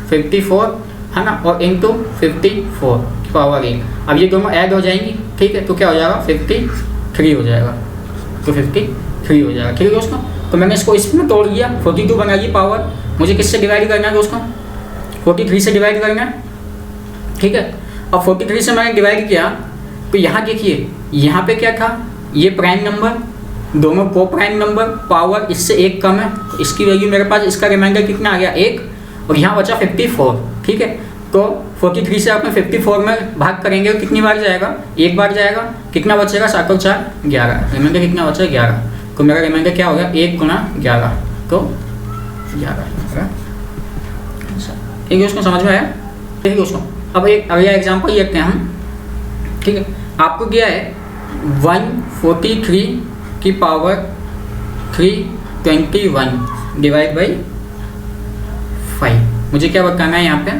54 है ना, और इंटू 54 की पावर 1। अब ये दोनों ऐड हो जाएंगी, ठीक है, तो क्या हो जाएगा 53 हो जाएगा, तो 53 हो जाएगा, ठीक है दोस्तों। तो मैंने इसको इसमें तोड़ दिया, 42 बनाइए पावर, मुझे किससे डिवाइड करना है दोस्तों, 43 से डिवाइड करना है, ठीक है। अब 43 से मैंने डिवाइड किया तो यहाँ देखिए, यहाँ पे क्या था, ये प्राइम नंबर, दोनों को प्राइम नंबर, पावर इससे 1 कम है, तो इसकी वैल्यू मेरे पास, इसका रिमाइंडर कितना आ गया 1, और यहाँ बचा 54, ठीक है। तो 43 से आपने 54 में भाग करेंगे तो कितनी बार जाएगा, 1 बार जाएगा, कितना बचेगा 7 और 4 11, रिमाइंडर कितना बचा 11, तो मेरा रिमाइंडर क्या हो गया 1 गुना 11, तो 11। ठीक है, उसको समझ में आया, ठीक है उसको। अब एक अगला एग्जाम्पल देखते हैं हम, ठीक है। आपको क्या है 143 की पावर 321 डिवाइड बाई 5, मुझे क्या बताना है यहाँ पे,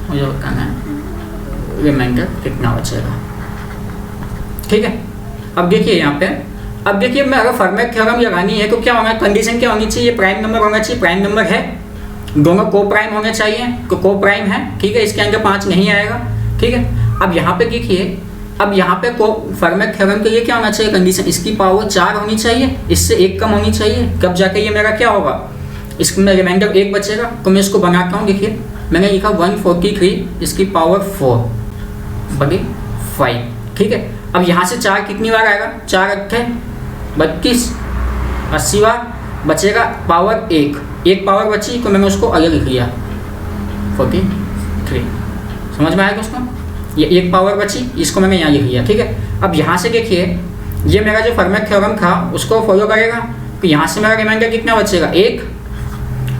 मुझे बताना है रिमाइंडर कितना बचेगा, ठीक है। अब देखिए यहाँ पे, अब देखिए मैं अगर फर्मेट थ्योरम लगानी है तो क्या होगा, कंडीशन क्या होनी चाहिए, प्राइम नंबर होना चाहिए, प्राइम नंबर है, दोनों को प्राइम होने चाहिए, तो को प्राइम है, ठीक है, इसके अंदर 5 नहीं आएगा, ठीक है। अब यहाँ पे देखिए, अब यहाँ पे को फर्मेट थ्योरम के लिए क्या होना चाहिए कंडीशन, इसकी पावर 4 होनी चाहिए, इससे 1 कम होनी चाहिए, कब जाके ये मेरा क्या होगा, इसमें रिमाइंडर 1 बचेगा। तो मैं इसको बनाता हूँ, देखिए मैंने लिखा 143 इसकी पावर 4 बटे 5, ठीक है। अब यहाँ से 4 कितनी बार आएगा, 4 अट्ठे 32, 80 बार बचेगा, पावर 1 पावर बची, तो मैंने उसको अलग लिख लिया 43, समझ में आएगा उसको, ये 1 पावर बची, इसको मैंने यहाँ लिख लिया, ठीक है। अब यहाँ से देखिए, ये मेरा जो फर्मेट थ्योरम था उसको फॉलो करेगा, तो यहाँ से मेरा रिमाइंडर कितना बचेगा 1,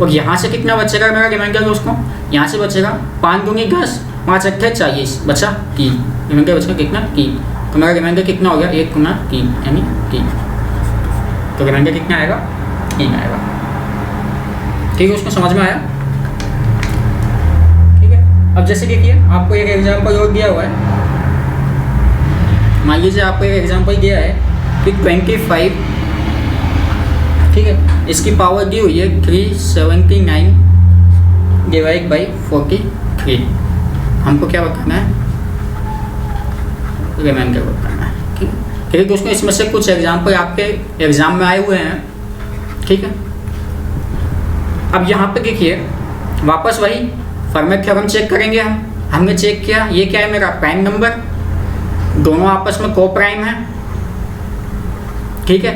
और यहाँ से कितना बचेगा मेरा रिमाइंडर दोस्तों, यहाँ से बचेगा 5 दूनी 10, 5 अट्ठे 40, बचा 3, रिमाइंडर बचेगा कितना 3, तो मेरा रिमाइंडर कितना हो गया 1 गुना 3 यानी 3, तो रिमाइंडर कितना आएगा 3 आएगा, ठीक है, उसको समझ में आया, ठीक है। अब जैसे देखिए आपको एक एग्जांपल और दिया हुआ है, मान लीजिए आपको एक एग्जांपल दिया है कि 25, ठीक है, इसकी पावर दी हुई है 379 डिवाइड बाई 43, हमको क्या बताना है, रिमाइंडर बताना है, ठीक है। ठीक है दोस्तों, इसमें से कुछ एग्जांपल आपके एग्जाम में आए हुए हैं, ठीक है। अब यहाँ पे देखिए वापस वही फर्मेट थ्योरम चेक करेंगे हमने चेक किया, ये क्या है मेरा प्राइम नंबर, दोनों आपस में को प्राइम है, ठीक है।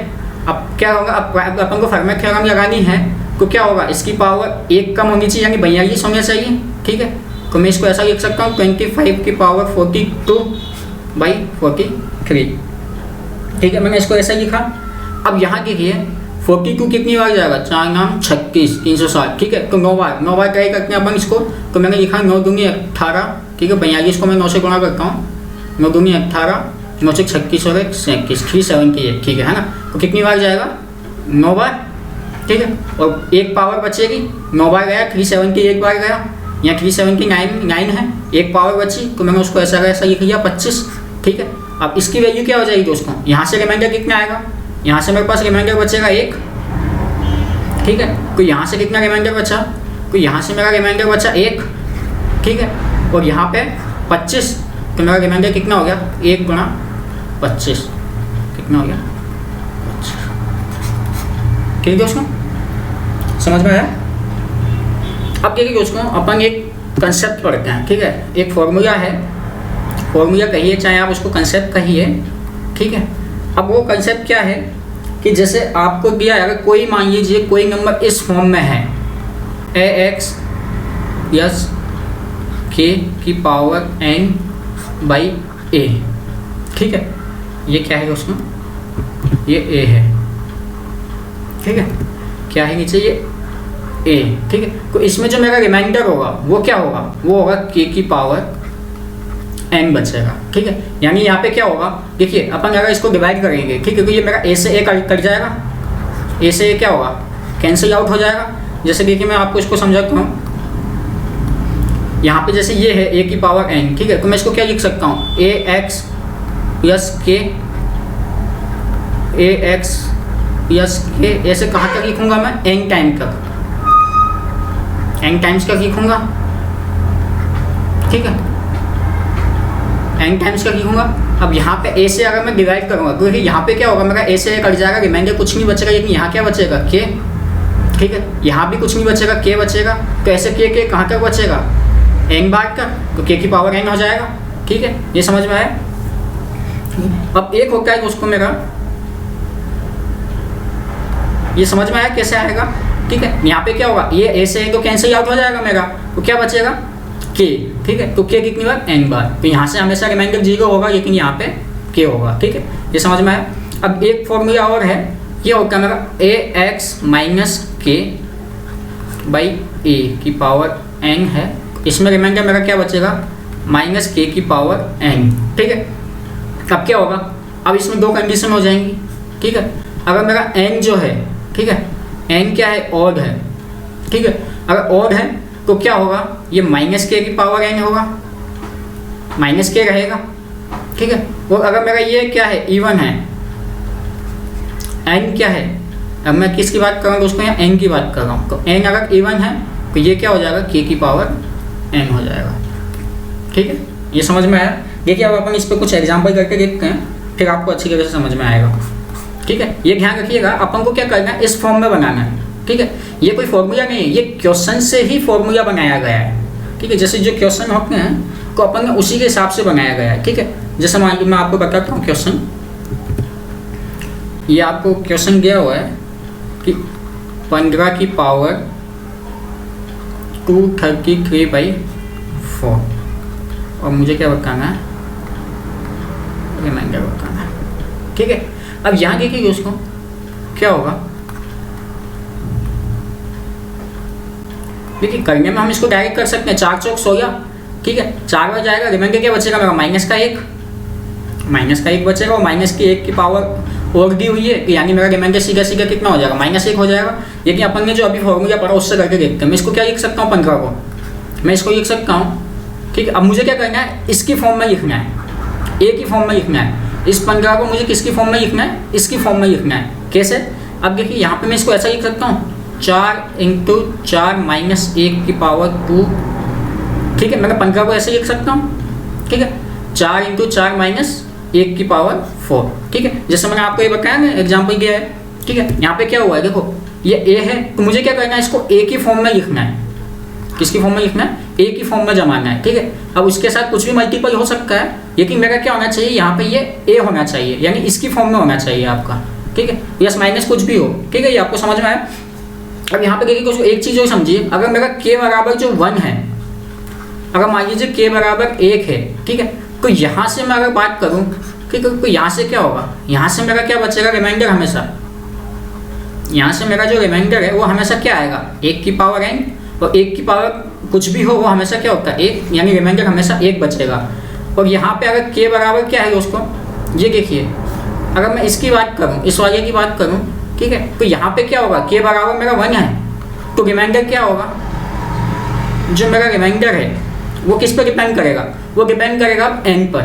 अब क्या होगा, अब अपन को फर्मेट थ्योरम लगानी है तो क्या होगा, इसकी पावर 1 कम होनी चाहिए यानी 42 होना चाहिए, ठीक है। तो मैं इसको ऐसा लिख सकता हूँ 25 की पावर 42 बाई 43, ठीक है, मैंने इसको ऐसा लिखा। अब यहाँ देखिए 42 कितनी बार जाएगा, 4 नाम 36, 360, ठीक है, तो 9 बार ट्राई करते हैं अपन इसको, तो मैंने लिखा 9 दूनी 18, ठीक है, 42 को मैं 9 से गुणा करता हूँ, 9 दूनी 18, 9 से 36 और 1 37, 378, ठीक है ना, तो कितनी बार जाएगा 9 बार, ठीक है, और 1 पावर बचेगी, 9 बार गया, 378 बार गया, यहाँ 379 है, 1 पावर बची, तो मैंने उसको ऐसा लिख लिया 25, ठीक है। अब इसकी वैल्यू क्या हो जाएगी दोस्तों, यहाँ से रिमाइंडर कितना आएगा, यहाँ से मेरे पास रिमाइंडर बचेगा 1, ठीक है, तो यहाँ से कितना रिमाइंडर बचा, तो यहाँ से मेरा रिमाइंडर बचा 1, ठीक है, और यहाँ पे 25, तो मेरा रिमाइंडर कितना हो गया 1 गुना 25, कितना हो गया 25, ठीक है दोस्तों, समझ में आया। अब देखिए दोस्तों अपन एक कंसेप्ट पढ़ते हैं, ठीक है, एक फॉर्मूला है, फॉर्मूला कहिए चाहे आप उसको कंसेप्ट कहिए, ठीक है। अब वो कंसेप्ट क्या है कि जैसे आपको दिया है, अगर कोई मान लीजिए कोई नंबर इस फॉर्म में है ax प्लस k की पावर n बाई a, ठीक है, ये क्या है उसमें, ये a है, ठीक है, क्या है नीचे ये a, ठीक है। तो इसमें जो मेरा रिमाइंडर होगा वो क्या होगा, वो होगा k की पावर n बचेगा, ठीक है। यानी यहाँ पे क्या होगा, देखिए अपन अगर इसको डिवाइड करेंगे, ठीक है, क्योंकि ये मेरा a से a कट जाएगा, a से a क्या होगा कैंसिल आउट हो जाएगा। जैसे देखिए मैं आपको इसको समझाता हूँ, यहाँ पे जैसे ये है a की पावर n, ठीक है, तो मैं इसको क्या लिख सकता हूँ ax प्लस के ए एक्स प्लस के, ऐसे कहाँ तक लिखूंगा मैं, एन टाइम तक, एन टाइम्स तक लिखूंगा, ठीक है, एन टाइम्स तक लिखूंगा। अब यहाँ पे ए से अगर मैं डिवाइड करूँगा, क्योंकि यहाँ पे क्या होगा, मेरा ए से कट जाएगा, रिमाइंडर कुछ नहीं बचेगा, लेकिन यहाँ क्या बचेगा, के, ठीक है, यहाँ भी कुछ नहीं बचेगा, के बचेगा। तो ऐसे के कहाँ तक बचेगा, एन बार तक, तो के की पावर एन हो जाएगा, ठीक है, ये समझ में आया। अब एक होता है उसको मेरा, ये समझ में आया कैसे आएगा, ठीक है। यहाँ पे क्या होगा, ये ए से तो कैंसिल आउट हो जाएगा मेरा, तो क्या बचेगा, के, ठीक है, तो के कितनी बार, एन बार, तो यहाँ से हमेशा रिमाइंडर 0 होगा, लेकिन यहाँ पे के होगा, ठीक है, ये समझ में आया। अब एक फॉर्मूला और है, ये होगा मेरा ए एक्स माइनस के बाई ए की पावर एन है, इसमें रिमाइंडर मेरा क्या बचेगा, माइनस के की पावर एन, ठीक है। अब क्या होगा, अब इसमें दो कंडीशन हो जाएंगी, ठीक है। अगर मेरा एन जो है, ठीक है, एन क्या है, ऑड है, ठीक है, अगर ऑड है तो क्या होगा, ये माइनस के की पावर एन होगा, माइनस के रहेगा, ठीक है। और अगर मेरा ये क्या है, इवन है, एन क्या है, अब मैं किसकी बात कर रहा हूँ दोस्तों, यहाँ एन की बात कर रहा हूँ, तो एन अगर इवन है तो ये क्या हो जाएगा, के की पावर एन हो जाएगा, ठीक है, ये समझ में आया। देखिए अब अपन इस पर कुछ एग्जाम्पल करके देखते हैं, फिर आपको अच्छी तरह से समझ में आएगा, ठीक है। ये ध्यान रखिएगा, अपन को क्या करना है, इस फॉर्म में बनाना है, ठीक है। ये कोई फॉर्मूला नहीं है, ये क्वेश्चन से ही फॉर्मूला बनाया गया है, ठीक है। जैसे जो क्वेश्चन होते हैं तो अपन ने उसी के हिसाब से बनाया गया है, ठीक है। जैसे मान लीजिए मैं आपको बताता हूँ क्वेश्चन, ये आपको क्वेश्चन दिया हुआ है कि 15 की पावर 233/4 और मुझे क्या बताना है, रिमाइंडर बताना है, ठीक है। अब यहाँ देखिए उसको क्या होगा, देखिए करने में हम इसको डायरेक्ट कर सकते हैं, 4 चौक 16, ठीक है, 4 बार जाएगा, रिमाइंडर क्या बचेगा मेरा, माइनस का एक बचेगा, और माइनस की 1 की पावर और दी हुई है, यानी मेरा रिमाइंडर सीधा कितना हो जाएगा, -1 हो जाएगा। लेकिन अपन ने जो अभी फॉर्मूला पढ़ा उससे करके देखते हैं। मैं इसको क्या लिख सकता हूँ, 15 को मैं इसको लिख सकता हूँ, ठीक है। अब मुझे क्या करना है, इसकी फॉर्म में लिखना है, ए की फॉर्म में लिखना है, इस 15 को मुझे किसकी फॉर्म में लिखना है, इसकी फॉर्म में लिखना है। कैसे, अब देखिए यहाँ पे मैं इसको ऐसा लिख सकता हूँ, 4 × 4 - 1 की पावर 2, ठीक है। मैं 15 को ऐसे लिख सकता हूँ, ठीक है, 4 × 4 - 1 की पावर 4, ठीक है। जैसे मैंने आपको ये बताया ना, एग्जाम्पल दिया है, ठीक है। यहाँ पे क्या हुआ है, देखो ये ए है, तो मुझे क्या करना है, इसको ए की फॉर्म में लिखना है, किसकी फॉर्म में लिखना है, ए की फॉर्म में जमाना है, ठीक है। अब उसके साथ कुछ भी मल्टीपल हो सकता है, लेकिन मेरा क्या होना चाहिए, यहाँ पे ये ए होना चाहिए, यानी इसकी फॉर्म में होना चाहिए आपका, ठीक है, प्लस माइनस कुछ भी हो, ठीक है। ये आपको समझ में आया। अब यहाँ पे देखिए कुछ एक चीज़ और समझिए, अगर मेरा के बराबर जो 1 है, अगर मान लीजिए के बराबर 1 है, ठीक है, तो यहाँ से मैं अगर बात करूँ, ठीक है, तो यहाँ से क्या होगा, यहाँ से मेरा क्या बचेगा, रिमाइंडर हमेशा, यहाँ से मेरा जो रिमाइंडर है वो हमेशा क्या आएगा, 1 की पावर n, और 1 की पावर कुछ भी हो वो हमेशा क्या होता है, 1, यानी रिमाइंडर हमेशा 1 बचेगा। और यहाँ पे अगर k बराबर क्या है उसको, ये देखिए, अगर मैं इसकी बात करूँ, इस वाले की बात करूँ, ठीक है, तो यहाँ पे क्या होगा, k बराबर मेरा 1 है, तो रिमाइंडर क्या होगा, जो मेरा रिमाइंडर है वो किस पर डिपेंड करेगा, वो डिपेंड करेगा n पर,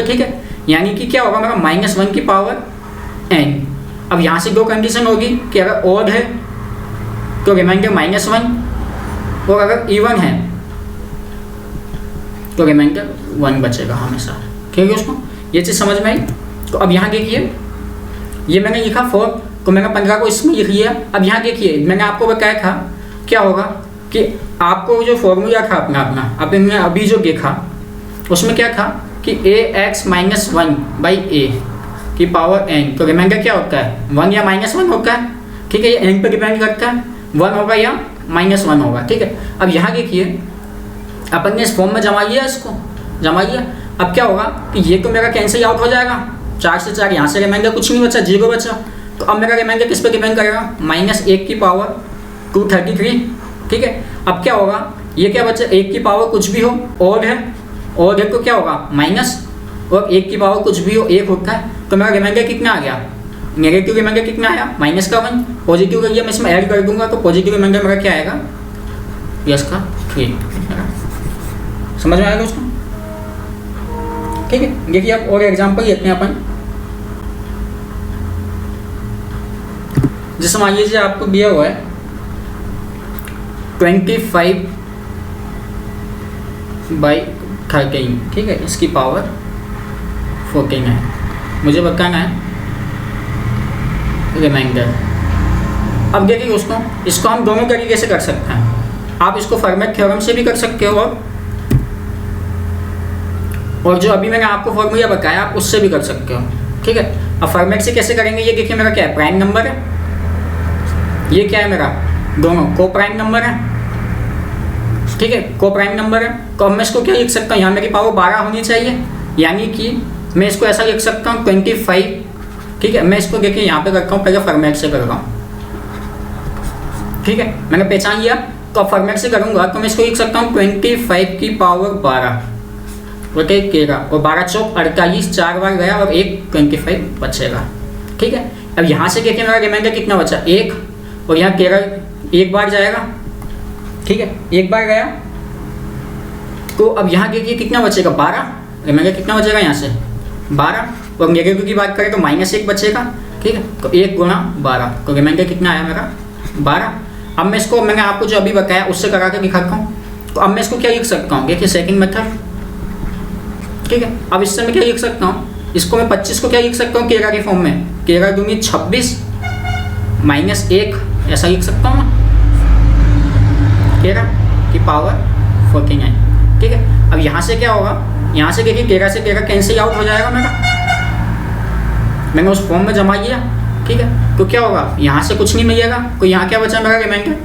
ठीक है। यानी कि क्या होगा मेरा, -1 की पावर n। अब यहाँ से दो कंडीशन होगी कि अगर ऑड है तो रिमाइंडर -1, और अगर इवन है तो रिमाइंडर 1 बचेगा हमेशा, ठीक है। उसको ये चीज़ समझ में आई। तो अब यहाँ देखिए, ये मैंने लिखा 4, तो मैंने 15 को इसमें लिख लिया। अब यहाँ देखिए, मैंने आपको बताया था क्या होगा कि आपको जो फॉर्मूला था अपना आपने अभी जो देखा उसमें क्या था कि ax - 1/a की पावर n, तो रिमाइंडर क्या होता है, 1 या -1 होता है, ठीक है। ये n पर डिपेंड करता है, 1 होगा या -1 होगा, ठीक है। अब यहाँ देखिए, अपन ने इस फॉर्म में जमा लिया, इसको जमा लिया। अब क्या होगा कि ये तो मेरा कैंसिल आउट हो जाएगा, 4 से 4, यहाँ से रिमाइंडर कुछ नहीं बचा, 0 बचा। तो अब मेरा रिमाइंडर किस पर डिपेंड करेगा, -1 की पावर 233, ठीक है। अब क्या होगा, ये क्या बचा, 1 की पावर कुछ भी हो, ऑड है, और एक को क्या होगा माइनस, और 1 की पावर कुछ भी हो 1 होता है, तो मेरा रिमाइंडर कितना आ गया, नेगेटिव रिमाइंडर कितना आया, -1। पॉजिटिव का मैं इसमें ऐड कर दूंगा, तो पॉजिटिव रिमाइंडर मेरा क्या आएगा, +3। समझ में आएगा उसको, ठीक है, देखिए अब और एग्जाम्पल लेते हैं अपन। जैसे मान लीजिए आपको दिया हुआ है 25/13, ठीक है, इसकी पावर 14 है, मुझे बताना है रिमाइंडर। अब देखिए इसको हम दोनों तरीके से कर सकते हैं। आप इसको फॉर्मेट थ्योरम से भी कर सकते हो और जो अभी मैंने आपको फॉर्मूला बताया आप उससे भी कर सकते हो, ठीक है। अब फॉर्मेट से कैसे करेंगे, ये देखिए मेरा क्या है, प्राइम नंबर है, ये क्या है मेरा, दोनों को प्राइम नंबर है, ठीक है, को प्राइम नंबर है। तो अब मैं इसको क्या लिख सकता हूँ, यहाँ मेरी पावर 12 होनी चाहिए, यानी कि मैं इसको ऐसा लिख सकता हूँ 25, ठीक है। मैं इसको देखिए यहाँ पे करता हूँ, पहले फॉर्मेट से कर रहा हूँ, ठीक है, मैंने पहचान लिया। तो अब फॉर्मेट से करूँगा तो मैं इसको लिख सकता हूँ 25 की पावर 12 बटे 13 और 12 चौक 48, 4 बार गया और एक 25 बचेगा, ठीक है। अब यहाँ से देखिए मेरा रिमाइंडर कितना बचा, 1, और यहाँ 13 एक बार जाएगा, ठीक है, एक बार गया। तो अब यहाँ देखिए कितना बचेगा, 12, रिमाइंडर कितना बचेगा यहाँ से 12, और नेगेटिव की बात करें तो -1 बचेगा, ठीक है। तो 1 गुणा 12, तो रिमाइंडर कितना आया मेरा 12। अब मैं इसको, मैंने आपको जो अभी बताया उससे करा के दिखाता हूँ। तो अब मैं इसको क्या लिख सकता हूँ, देखिए सेकंड मेथड, ठीक है। अब इससे मैं क्या लिख सकता हूँ, इसको मैं 25 को क्या लिख सकता हूँ 13 के फॉर्म में, 13 दूनी 26 -1 ऐसा लिख सकता हूँ, 13 की पावर 14 है, ठीक है। अब यहाँ से क्या होगा, यहाँ से देखिए 13 से 13 कैंसिल आउट हो जाएगा मेरा, मैंने उस फॉर्म में जमा किया, ठीक है। तो क्या होगा, यहाँ से कुछ नहीं मिलेगा, तो यहाँ क्या बचा मेरा रिमाइंडर,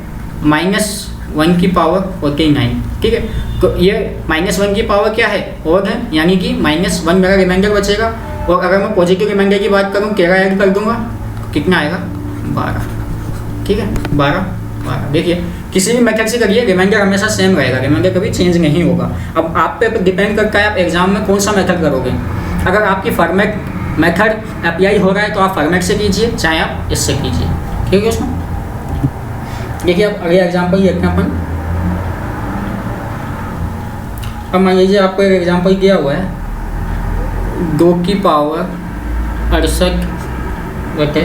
-1 की पावर 49, ठीक है। तो ये -1 की पावर क्या है, और है, यानी कि -1 मेरा रिमाइंडर बचेगा। और अगर मैं पॉजिटिव रिमाइंडर की बात करूँ, 13 ऐड कर दूंगा तो कितना आएगा 12, ठीक है, 12। देखिए किसी भी मेथड से करिए रिमाइंडर हमेशा सेम रहेगा, रिमाइंडर कभी चेंज नहीं होगा। अब आप पे डिपेंड करता है आप एग्जाम में कौन सा मेथड करोगे। अगर आपकी फॉर्मेट मेथड अप्लाई हो रहा है तो आप फॉर्मेट से कीजिए, चाहे आप इससे कीजिए, ठीक है। उसमें देखिए अब अगले एग्जाम्पल देखते हैं अपन। अब मान लीजिए आपको एक एग्जाम्पल दिया हुआ है 2 की पावर 68 बटे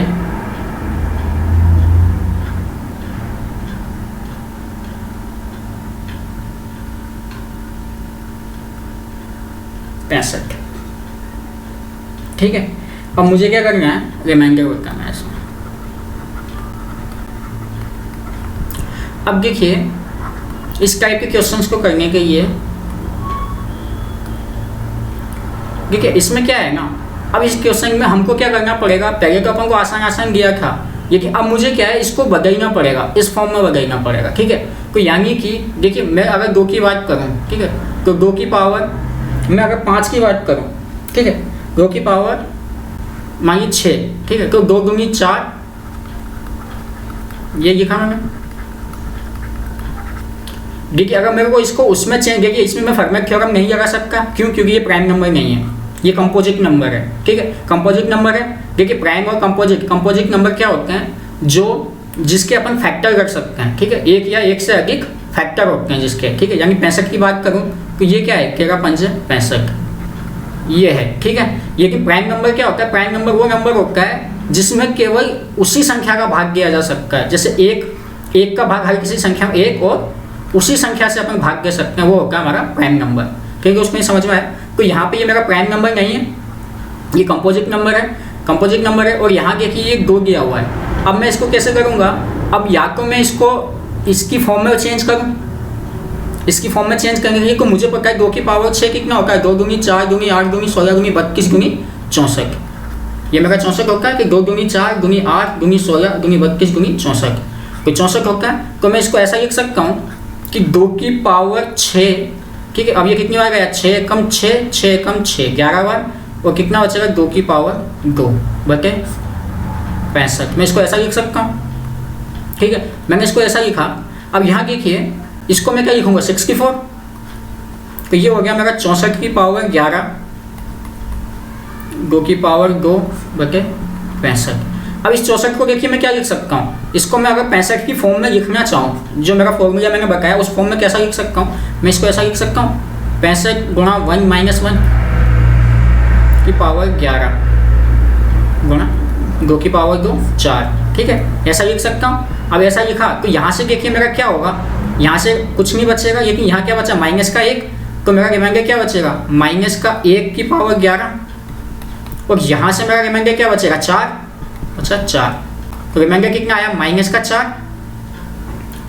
65, ठीक है। अब मुझे क्या करना है, रिमाइंडर बताना है इसमें। अब देखिए इस टाइप के क्वेश्चंस को करने के लिए देखिए इसमें क्या है ना, अब इस क्वेश्चन में हमको क्या करना पड़ेगा, पहले तो अपन को आसान दिया था, लेकिन अब मुझे क्या है इसको बदलना पड़ेगा, इस फॉर्म में बदलना पड़ेगा, ठीक है। तो यानी कि देखिए मैं अगर 2 की बात करूँ, ठीक है, तो 2 की पावर, मैं अगर 5 की बात करूँ, ठीक है, 2 की पावर मानिए 6, ठीक है, तो 2 दूनी 4, ये लिखा मैंने। देखिए अगर मेरे को इसको उसमें चेंज, देखिए इसमें मैं फॉर्मेट थ्योरम नहीं लगा सकता, क्यों, क्योंकि ये प्राइम नंबर नहीं है, ये कंपोजिट नंबर है, ठीक है, कंपोजिट नंबर है। देखिए प्राइम और कंपोजिट नंबर क्या होते हैं, जो जिसके अपन फैक्टर कर सकते हैं, ठीक है, एक या एक से अधिक फैक्टर होते हैं जिसके, ठीक है। यानी 65 की बात करूँ तो ये क्या है, 13 पंजे 65, ये है, ठीक है। लेकिन प्राइम नंबर क्या होता है, प्राइम नंबर वो नंबर होता है जिसमें केवल उसी संख्या का भाग दिया जा सकता है, जैसे एक का भाग हर किसी संख्या में 1 और उसी संख्या से अपन भाग दे सकते हैं, वो होगा हमारा प्राइम नंबर, ठीक है। उसमें समझ में आया। तो यहाँ पे ये मेरा प्राइम नंबर नहीं है, ये कंपोजिट नंबर है, कंपोजिट नंबर है। और यहाँ देखिए ये 2 दिया हुआ है। अब मैं इसको कैसे करूँगा, अब या तो मैं इसको इसकी फॉर्म में चेंज करूँ, इसकी फॉर्म में चेंज करने के लिए, तो मुझे पता है 2 की पावर 6 कितना होता है, 2 दूनी 4 दूनी 8 दूनी 16 दूनी 32 दूनी 64, ये मेरा 64 होता है कि 2 दूनी 4 दूनी 8 दूनी 16 दूनी 32 दूनी 64, तो 64 होता है। तो मैं इसको ऐसा लिख सकता हूँ कि 2 की पावर 6, ठीक है। अब ये कितनी बार गया, 6 कम 6 6 कम 6 11 बार, और कितना बचेगा 2 की पावर 2 बटे 65। मैं इसको ऐसा लिख सकता हूँ, ठीक है, मैंने इसको ऐसा लिखा। अब यहाँ देखिए इसको मैं क्या लिखूँगा 64, तो ये हो गया मेरा 64 की पावर 11, 2 की पावर 2 बटे 65। अब इस 64 को देखिए मैं क्या लिख सकता हूँ, इसको मैं अगर 65 की फॉर्म में लिखना चाहूँ, जो मेरा फॉर्मूला मैंने बताया उस फॉर्म में कैसा लिख सकता हूँ, मैं इसको ऐसा लिख सकता हूँ 65 गुणा 1 - 1, की पावर 11 गुणा 2 की पावर 2 4, ठीक है, ऐसा लिख सकता हूँ। अब ऐसा लिखा तो यहाँ से देखिए मेरा क्या होगा, यहाँ से कुछ नहीं बचेगा, लेकिन यहाँ क्या बचा माइनस का 1, तो मेरा रिमाइंडर क्या बचेगा माइनस का 1 की पावर 11, और यहाँ से मेरा रिमाइंडर क्या बचेगा 4, अच्छा 4, तो रिमाइंडर कितना आया माइनस का 4,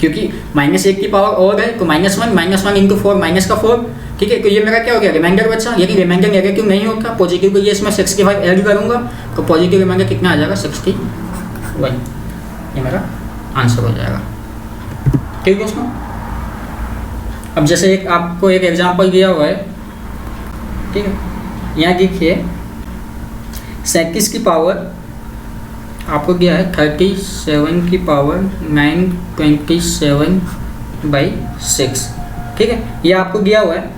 क्योंकि माइनस 1 की पावर और है तो -1 इंटू 4 माइनस का 4, ठीक है, तो ये मेरा क्या हो गया रिमाइंडर बचा। यदि रिमाइंडर नेगेटिव नहीं होता पॉजिटिव के लिए इसमें 65 ऐड करूँगा तो पॉजिटिव रिमाइंडर कितना आ जाएगा 61, ये मेरा आंसर हो जाएगा, ठीक है उसमें। अब जैसे एक आपको एक एग्जांपल दिया हुआ है, ठीक है, यहाँ देखिए 37 की पावर आपको दिया है 37 की पावर 927/6, ठीक है, ये आपको दिया हुआ है।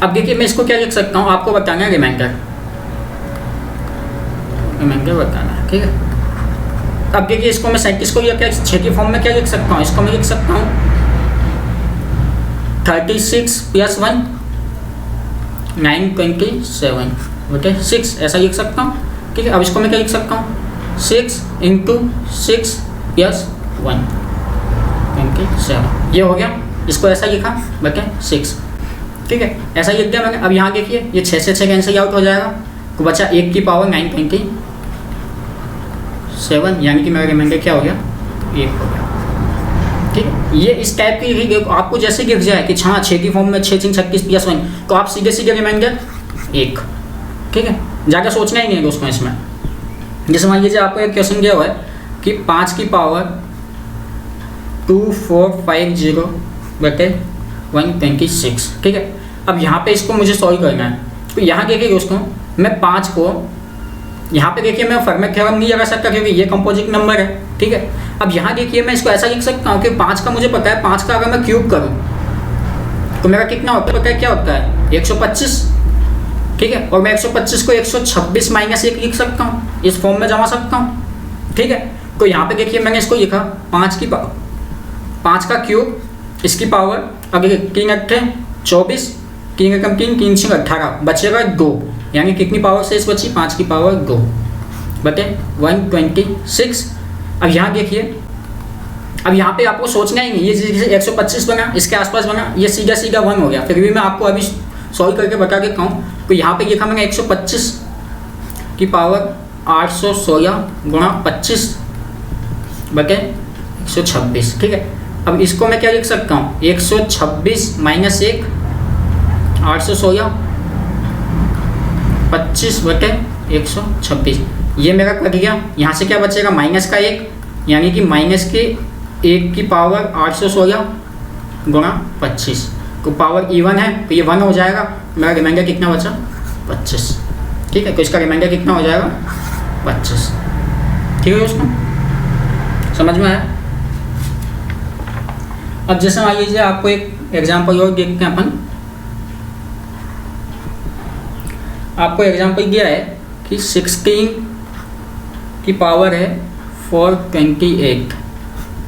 अब देखिए मैं इसको क्या लिख सकता हूँ, आपको बताना है रिमाइंडर बताना है, ठीक है। अब देखिए इसको मैं 37 को या क्या 6 की फॉर्म में क्या लिख सकता हूँ, इसको मैं लिख सकता हूँ 36 + 1 927 बटे 6, ऐसा लिख सकता हूँ, ठीक है। अब इसको मैं क्या लिख सकता हूँ 6 × 6 + 1 27, ये हो गया, इसको ऐसा लिखा बटे 6, ठीक है, ऐसा लिख दिया मैंने। अब यहाँ देखिए ये 6 से 6 कैंसिल आउट हो जाएगा तो बचा 1 की पावर 927, यानी कि मेरा रिमाइंडर क्या हो गया 1 हो गया, ठीक है। ये इस टाइप की आपको जैसे गिर जाए कि हाँ 6 की फॉर्म में 6 × 36 + 1, तो आप सीधे सीधे रिमाइंडर 1, ठीक है, ज़्यादा सोचना ही नहीं है दोस्तों इसमें। जैसे मान लीजिए आपको एक क्वेश्चन दिया हुआ है कि 5 की पावर 2450 बटे 126, ठीक है। अब यहाँ पे इसको मुझे सॉल्व करना है, तो यहाँ देखिए दोस्तों मैं 5 को यहाँ पे देखिए मैं फर्मेट थ्योरम नहीं लगा सकता क्योंकि ये कंपोजिट नंबर है, ठीक है। अब यहाँ देखिए मैं इसको ऐसा लिख सकता हूँ कि 5 का मुझे पता है, 5 का अगर मैं क्यूब करूँ तो मेरा कितना होता है, पता है क्या होता है 125, ठीक है, और मैं 125 को 126 - 1 लिख सकता हूँ, इस फॉर्म में जमा सकता हूँ, ठीक है। तो यहाँ पे देखिए मैंने इसको लिखा 5 का क्यूब, इसकी पावर अगर 3 × 8 = 24, 3 × 3 3 × 18, बचेगा 2, यानी कितनी पावर शेष बची 5 की पावर 2 बटे 126। अब यहाँ देखिए, अब यहाँ पे आपको सोचना ही नहीं, ये जैसे 125 बना इसके आसपास बना, ये सीधा 1 हो गया, फिर भी मैं आपको अभी सॉल्व करके बता देता हूँ। तो यहाँ पे लिखा मैंने 125 की पावर 816 गुणा 25 बटे 126, ठीक है। अब इसको मैं क्या लिख सकता हूँ 126 - 1 816 25 बटे 126, ये मेरा कट गया। यहाँ से क्या बचेगा माइनस का 1, यानी कि माइनस के 1 की पावर 816 गुणा 25, तो पावर इवन है तो ये 1 हो जाएगा, मेरा रिमाइंडर कितना बचा 25, ठीक है। तो इसका रिमाइंडर कितना हो जाएगा 25, ठीक है दोस्तों, समझ में आया। अब जैसे मान लीजिए आपको एक एग्जांपल और देखते हैं अपन, आपको एग्जांपल दिया है कि 16 की पावर है 428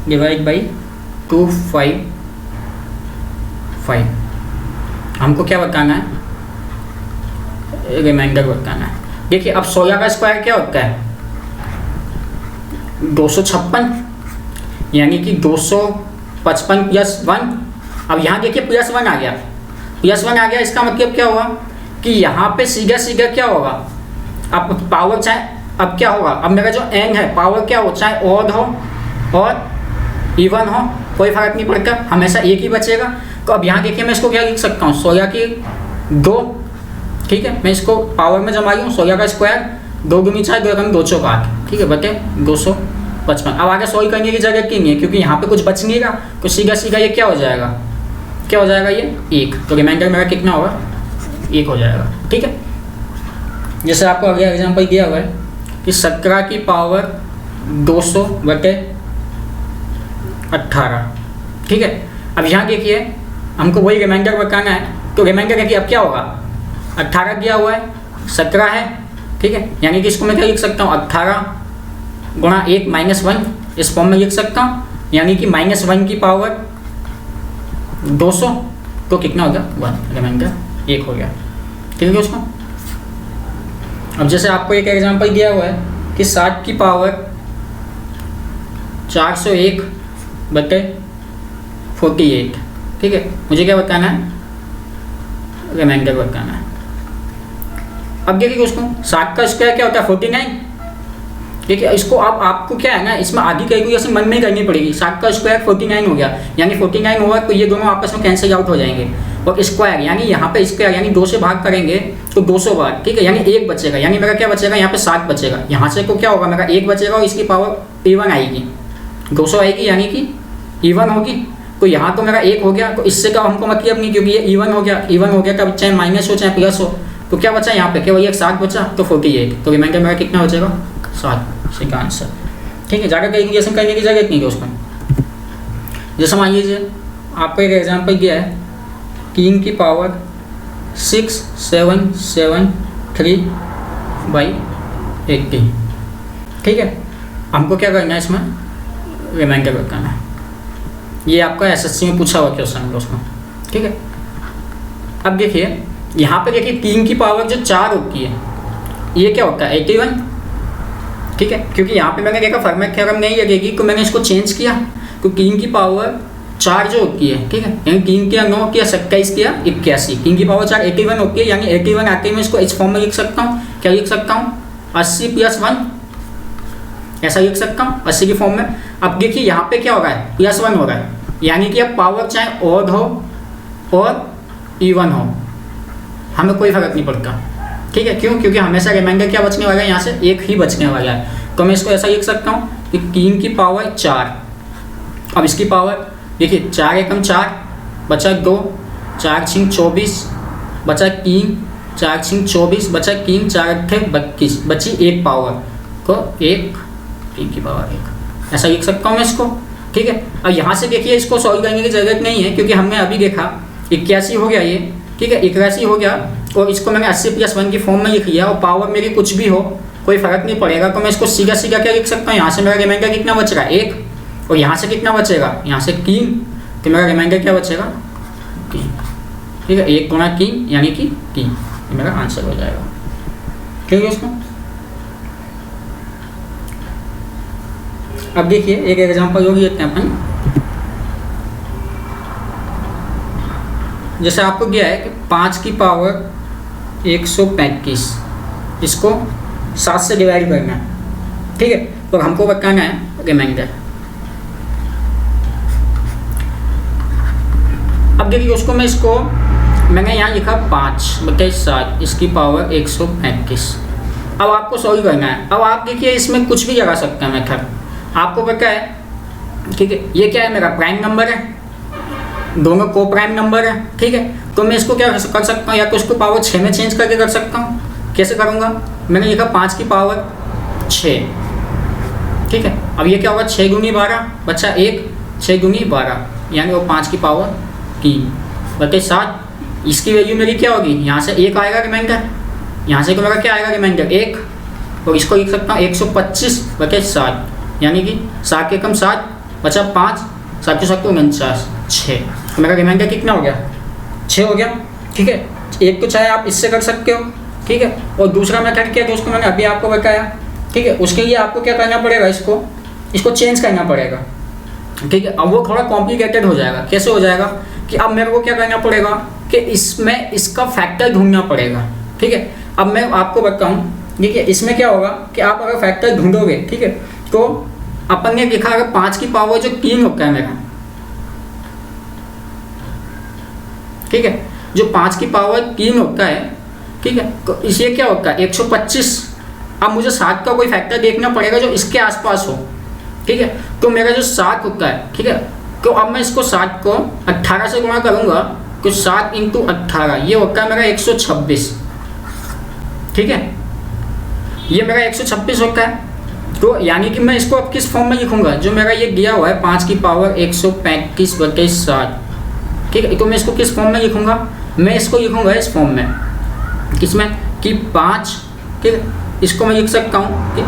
डिवाइड बाई 255, हमको क्या बताना है रिमाइंडर बताना है। देखिए अब 16 का स्क्वायर क्या होता है 256, यानी कि 255 + 1। अब यहाँ देखिए +1 आ गया, इसका मतलब क्या हुआ कि यहाँ पे सीधा क्या होगा, अब पावर चाहे अब क्या होगा, अब मेरा जो n है पावर क्या हो, चाहे ऑड हो और इवन हो कोई फर्क नहीं पड़ता, हमेशा एक ही बचेगा। तो अब यहाँ देखिए मैं इसको क्या लिख सकता हूँ 16 की 2, ठीक है, मैं इसको पावर में जमा लूँ 16 का स्क्वायर 2 × 4 2 × 2 = 8, ठीक है, बटे 255। अब आगे सॉल्व करने की जरूरत नहीं है क्योंकि यहाँ पे कुछ बच नहीं रहा, तो सीधा ये क्या हो जाएगा ये 1, तो रिमाइंडर मेरा कितना होगा 1 हो जाएगा, ठीक है। जैसे आपको अगला एग्जांपल दिया हुआ है कि 17 की पावर 200 बटे 18, ठीक है। अब यहाँ देखिए हमको वही रिमाइंडर बताना है, तो रिमाइंडर देखिए अब क्या होगा 18 दिया हुआ है 17 है, ठीक है, यानी कि इसको मैं क्या लिख सकता हूँ 18 गुणा 1 - 1, इस फॉर्म में लिख सकता हूँ, यानी कि -1 की पावर 200, तो कितना हो गया 1, रिमाइंडर 1 हो गया, ठीक है दोस्तों। अब जैसे आपको एक एग्जांपल दिया हुआ है कि 60 की पावर 401 बटे 48, ठीक है, मुझे क्या बताना है, रिमाइंडर बताना है। अब देखिए उसको 60 का स्क्वायर क्या होता है 49, देखिए इसको आपको क्या है ना, इसमें आधी कैलकुलेशन मन में ही करनी पड़ेगी। 60 का स्क्वायर 49 हो गया, यानी 49 होगा तो ये दोनों आपस में कैंसिल आउट हो जाएंगे, और स्क्वायर यानी यहाँ पे स्क्वायर यानी 2 से भाग करेंगे तो 200 बार, ठीक है, यानी 1 बचेगा, यानी मेरा क्या बचेगा यहाँ पे 60 बचेगा। यहाँ से को क्या होगा, मेरा 1 बचेगा और इसकी पावर इवन आएगी, 200 आएगी यानी कि इवन होगी। तो यहाँ तो मेरा 1 हो गया, तो इससे का हमको मतलब नहीं, क्योंकि ये इवन हो गया, इवन हो गया तब चाहे माइनस हो चाहे प्लस हो, तो क्या बचा यहाँ पे केवल एक 60 बचा, तो 48, तो रिमाइंडर मेरा कितना बचेगा 7, सही का आंसर, ठीक है। ज़्यादा कैलकुलेशन करने की जरूरत नहीं है उसमें। जैसे मान लीजिए आपको एक एग्जांपल दिया है 3 की पावर 6773/80, ठीक है, हमको क्या करना है इसमें रिमाइंडर करना है। ये आपका एसएससी में पूछा हुआ क्वेश्चन है उसमें, ठीक है। अब देखिए यहाँ पे देखिए 3 की पावर जो 4 होती है ये क्या होता है 81, ठीक है, क्योंकि यहाँ पे मैंने देखा फर्मेट थ्योरम नहीं लगेगी तो मैंने इसको चेंज किया, तो 3 की पावर 4 जो होती है, ठीक है, यानी 3 किया 9 किया 27 किया 81, 3 की पावर 4 81 होती है, यानी 81 आके मैं इसको इस फॉर्म में लिख सकता हूँ, क्या लिख सकता हूँ 80 + 1, ऐसा लिख सकता हूँ 80 की फॉर्म में। अब देखिए यहाँ पे क्या हो रहा है +1 हो रहा है, यानी कि अब पावर चाहे ऑड हो और इवन हो हमें कोई फर्क नहीं पड़ता, ठीक है, क्यों, क्योंकि हमेशा रिमाइंडर क्या बचने वाला है, यहाँ से 1 ही बचने वाला है। तो मैं इसको ऐसा लिख सकता हूँ कि 3 की पावर 4, अब इसकी पावर देखिए 4 एकम 4 बचा 2, 4 × 24 बचा 3, 4 × 24 बचा 3, 4 × 32 बची 1 पावर, तो 1 3 की पावर 1, ऐसा लिख सकता हूँ मैं इसको, ठीक है। अब यहाँ से देखिए इसको सॉल्व करने की जरूरत नहीं है, क्योंकि हमने अभी देखा 81 हो गया ये, ठीक है, 81 हो गया, और इसको मैंने 80 + 1 की फॉर्म में लिख लिया, और पावर मेरी कुछ भी हो कोई फर्क नहीं पड़ेगा, तो मैं इसको सीधा सीधा क्या लिख सकता हूँ, यहाँ से मेरा रिमाइंडर कितना बच रहा है 1, और यहाँ से कितना बचेगा, यहाँ से 3, तो मेरा रिमाइंडर क्या बचेगा 3, ठीक है, 1 × 3 यानी कि 3, ये मेरा आंसर हो जाएगा, ठीक है। उसको अब देखिए एक एग्जांपल और लेते हैं अपन, जैसे आपको दिया है कि 5 की पावर 135, इसको 7 से डिवाइड करना है, ठीक है, तो हमको बताना है रिमाइंडर। अब देखिए उसको मैंने यहाँ लिखा 5/7, इसकी पावर 135। अब आपको सॉल्व करना है। अब आप देखिए इसमें कुछ भी लगा सकते हैं मेथड, आपको पता है, ठीक है, ये क्या है मेरा प्राइम नंबर है, दोनों को प्राइम नंबर है, ठीक है, तो मैं इसको क्या कर सकता हूँ, या तो इसको पावर 6 में चेंज करके कर सकता हूँ। कैसे करूँगा, मैंने लिखा 5 की पावर 6, ठीक है, अब ये क्या होगा 6 × 12 बचा 1, 6 × 12 यानी वो 5 की पावर 3/7, इसकी वैल्यू मेरी क्या होगी, यहाँ से 1 आएगा रिमाइंडर, यहाँ से मेरा क्या आएगा रिमाइंडर 1, और इसको लिख सकता हूँ 125/7, यानी कि 7 एकम 7 बचा 5, 7 × 7 = 49, 6, तो मेरा रिमाइंडर कितना हो गया 6 हो गया, ठीक है। एक तो चाहे आप इससे कर सकते हो, ठीक है, और दूसरा मेथड क्या है दोस्तों मैंने अभी आपको बताया, ठीक है, उसके लिए आपको क्या करना पड़ेगा, इसको चेंज करना पड़ेगा, ठीक है। अब वो थोड़ा कॉम्प्लिकेटेड हो जाएगा। कैसे हो जाएगा कि अब मेरे को क्या करना पड़ेगा कि इसमें इसका फैक्टर ढूंढना पड़ेगा, ठीक है। अब मैं आपको बताऊं, देखिए इसमें क्या होगा कि आप अगर फैक्टर ढूंढोगे, ठीक है, तो अपन ने लिखा अगर 5 की पावर जो 3 होता है मेरा, ठीक है, जो 5 की पावर 3 होता है, ठीक है, तो इसे क्या होता है 125। अब मुझे 7 का कोई फैक्टर देखना पड़ेगा जो इसके आसपास हो, ठीक है, तो मेरा जो 7 होता है, ठीक है, तो अब मैं इसको 7 को 18 से गुणा करूंगा, तो 7 × 18 ये होता है मेरा 126, ठीक है, ये मेरा 126 होता है। तो यानी कि मैं इसको अब किस फॉर्म में लिखूंगा, जो मेरा ये दिया हुआ है 5 की पावर 135/7, ठीक है, तो मैं इसको किस फॉर्म में लिखूंगा, मैं इसको लिखूंगा इस फॉर्म में, किसमें कि 5, ठीक है, इसको मैं लिख सकता हूँ कि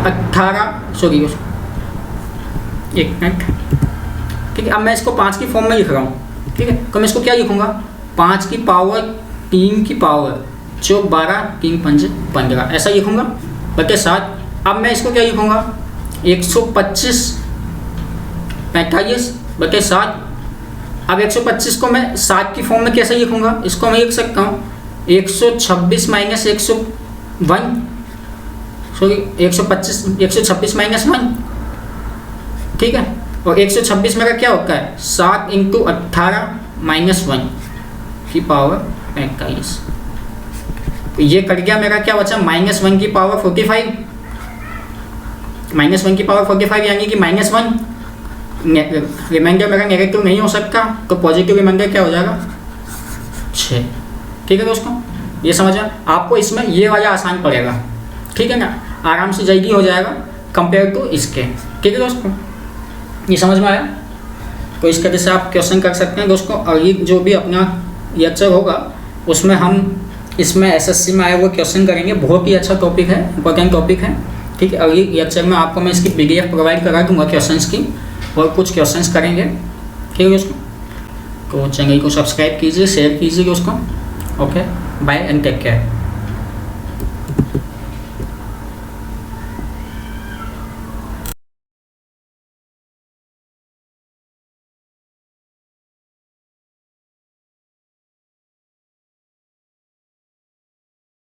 1 मिनट, ठीक है, अब मैं इसको 5 की फॉर्म में लिख रहा हूँ, ठीक है, तो मैं इसको क्या लिखूंगा 5 की पावर 3 की पावर चौक 12, 3 पंजे 15 ऐसा लिखूँगा बटे 7। अब मैं इसको क्या लिखूँगा 125 45 बटे 7। अब 125 को मैं 7 की फॉर्म में कैसे लिखूँगा, इसको मैं लिख सकता हूँ 126 माइनस 101 सॉरी 126 माइनस 1, ठीक है। और 126 मेरा क्या होता है 7 × 18 माइनस 1 की पावर 45। तो ये कट गया, मेरा क्या बचा -1 की पावर 45, -1 की पावर 45 यानी कि -1। रिमाइंडर मेरा नेगेटिव नहीं हो सकता, तो पॉजिटिव रिमाइंडर क्या हो जाएगा 6, ठीक है दोस्तों। ये समझा आपको, इसमें ये वाला आसान पड़ेगा, ठीक है ना, आराम से जल्दी हो जाएगा कंपेयर टू इसके, ठीक है दोस्तों। ये समझ में आया, तो इस तरह से आप क्वेश्चन कर सकते हैं दोस्तों। और ये जो भी अपना लेक्चर होगा उसमें हम इसमें एसएससी में आए हुए क्वेश्चन करेंगे, बहुत ही अच्छा टॉपिक है, इंपॉर्टेंट टॉपिक है, ठीक है। अगली लेक्चर में आपको मैं इसकी PDF प्रोवाइड करा दूँगा क्वेश्चंस की, और कुछ क्वेश्चंस करेंगे, ठीक है दोस्तों। तो चैनल को सब्सक्राइब कीजिए, शेयर कीजिए दोस्तों। Okay, bye and take care.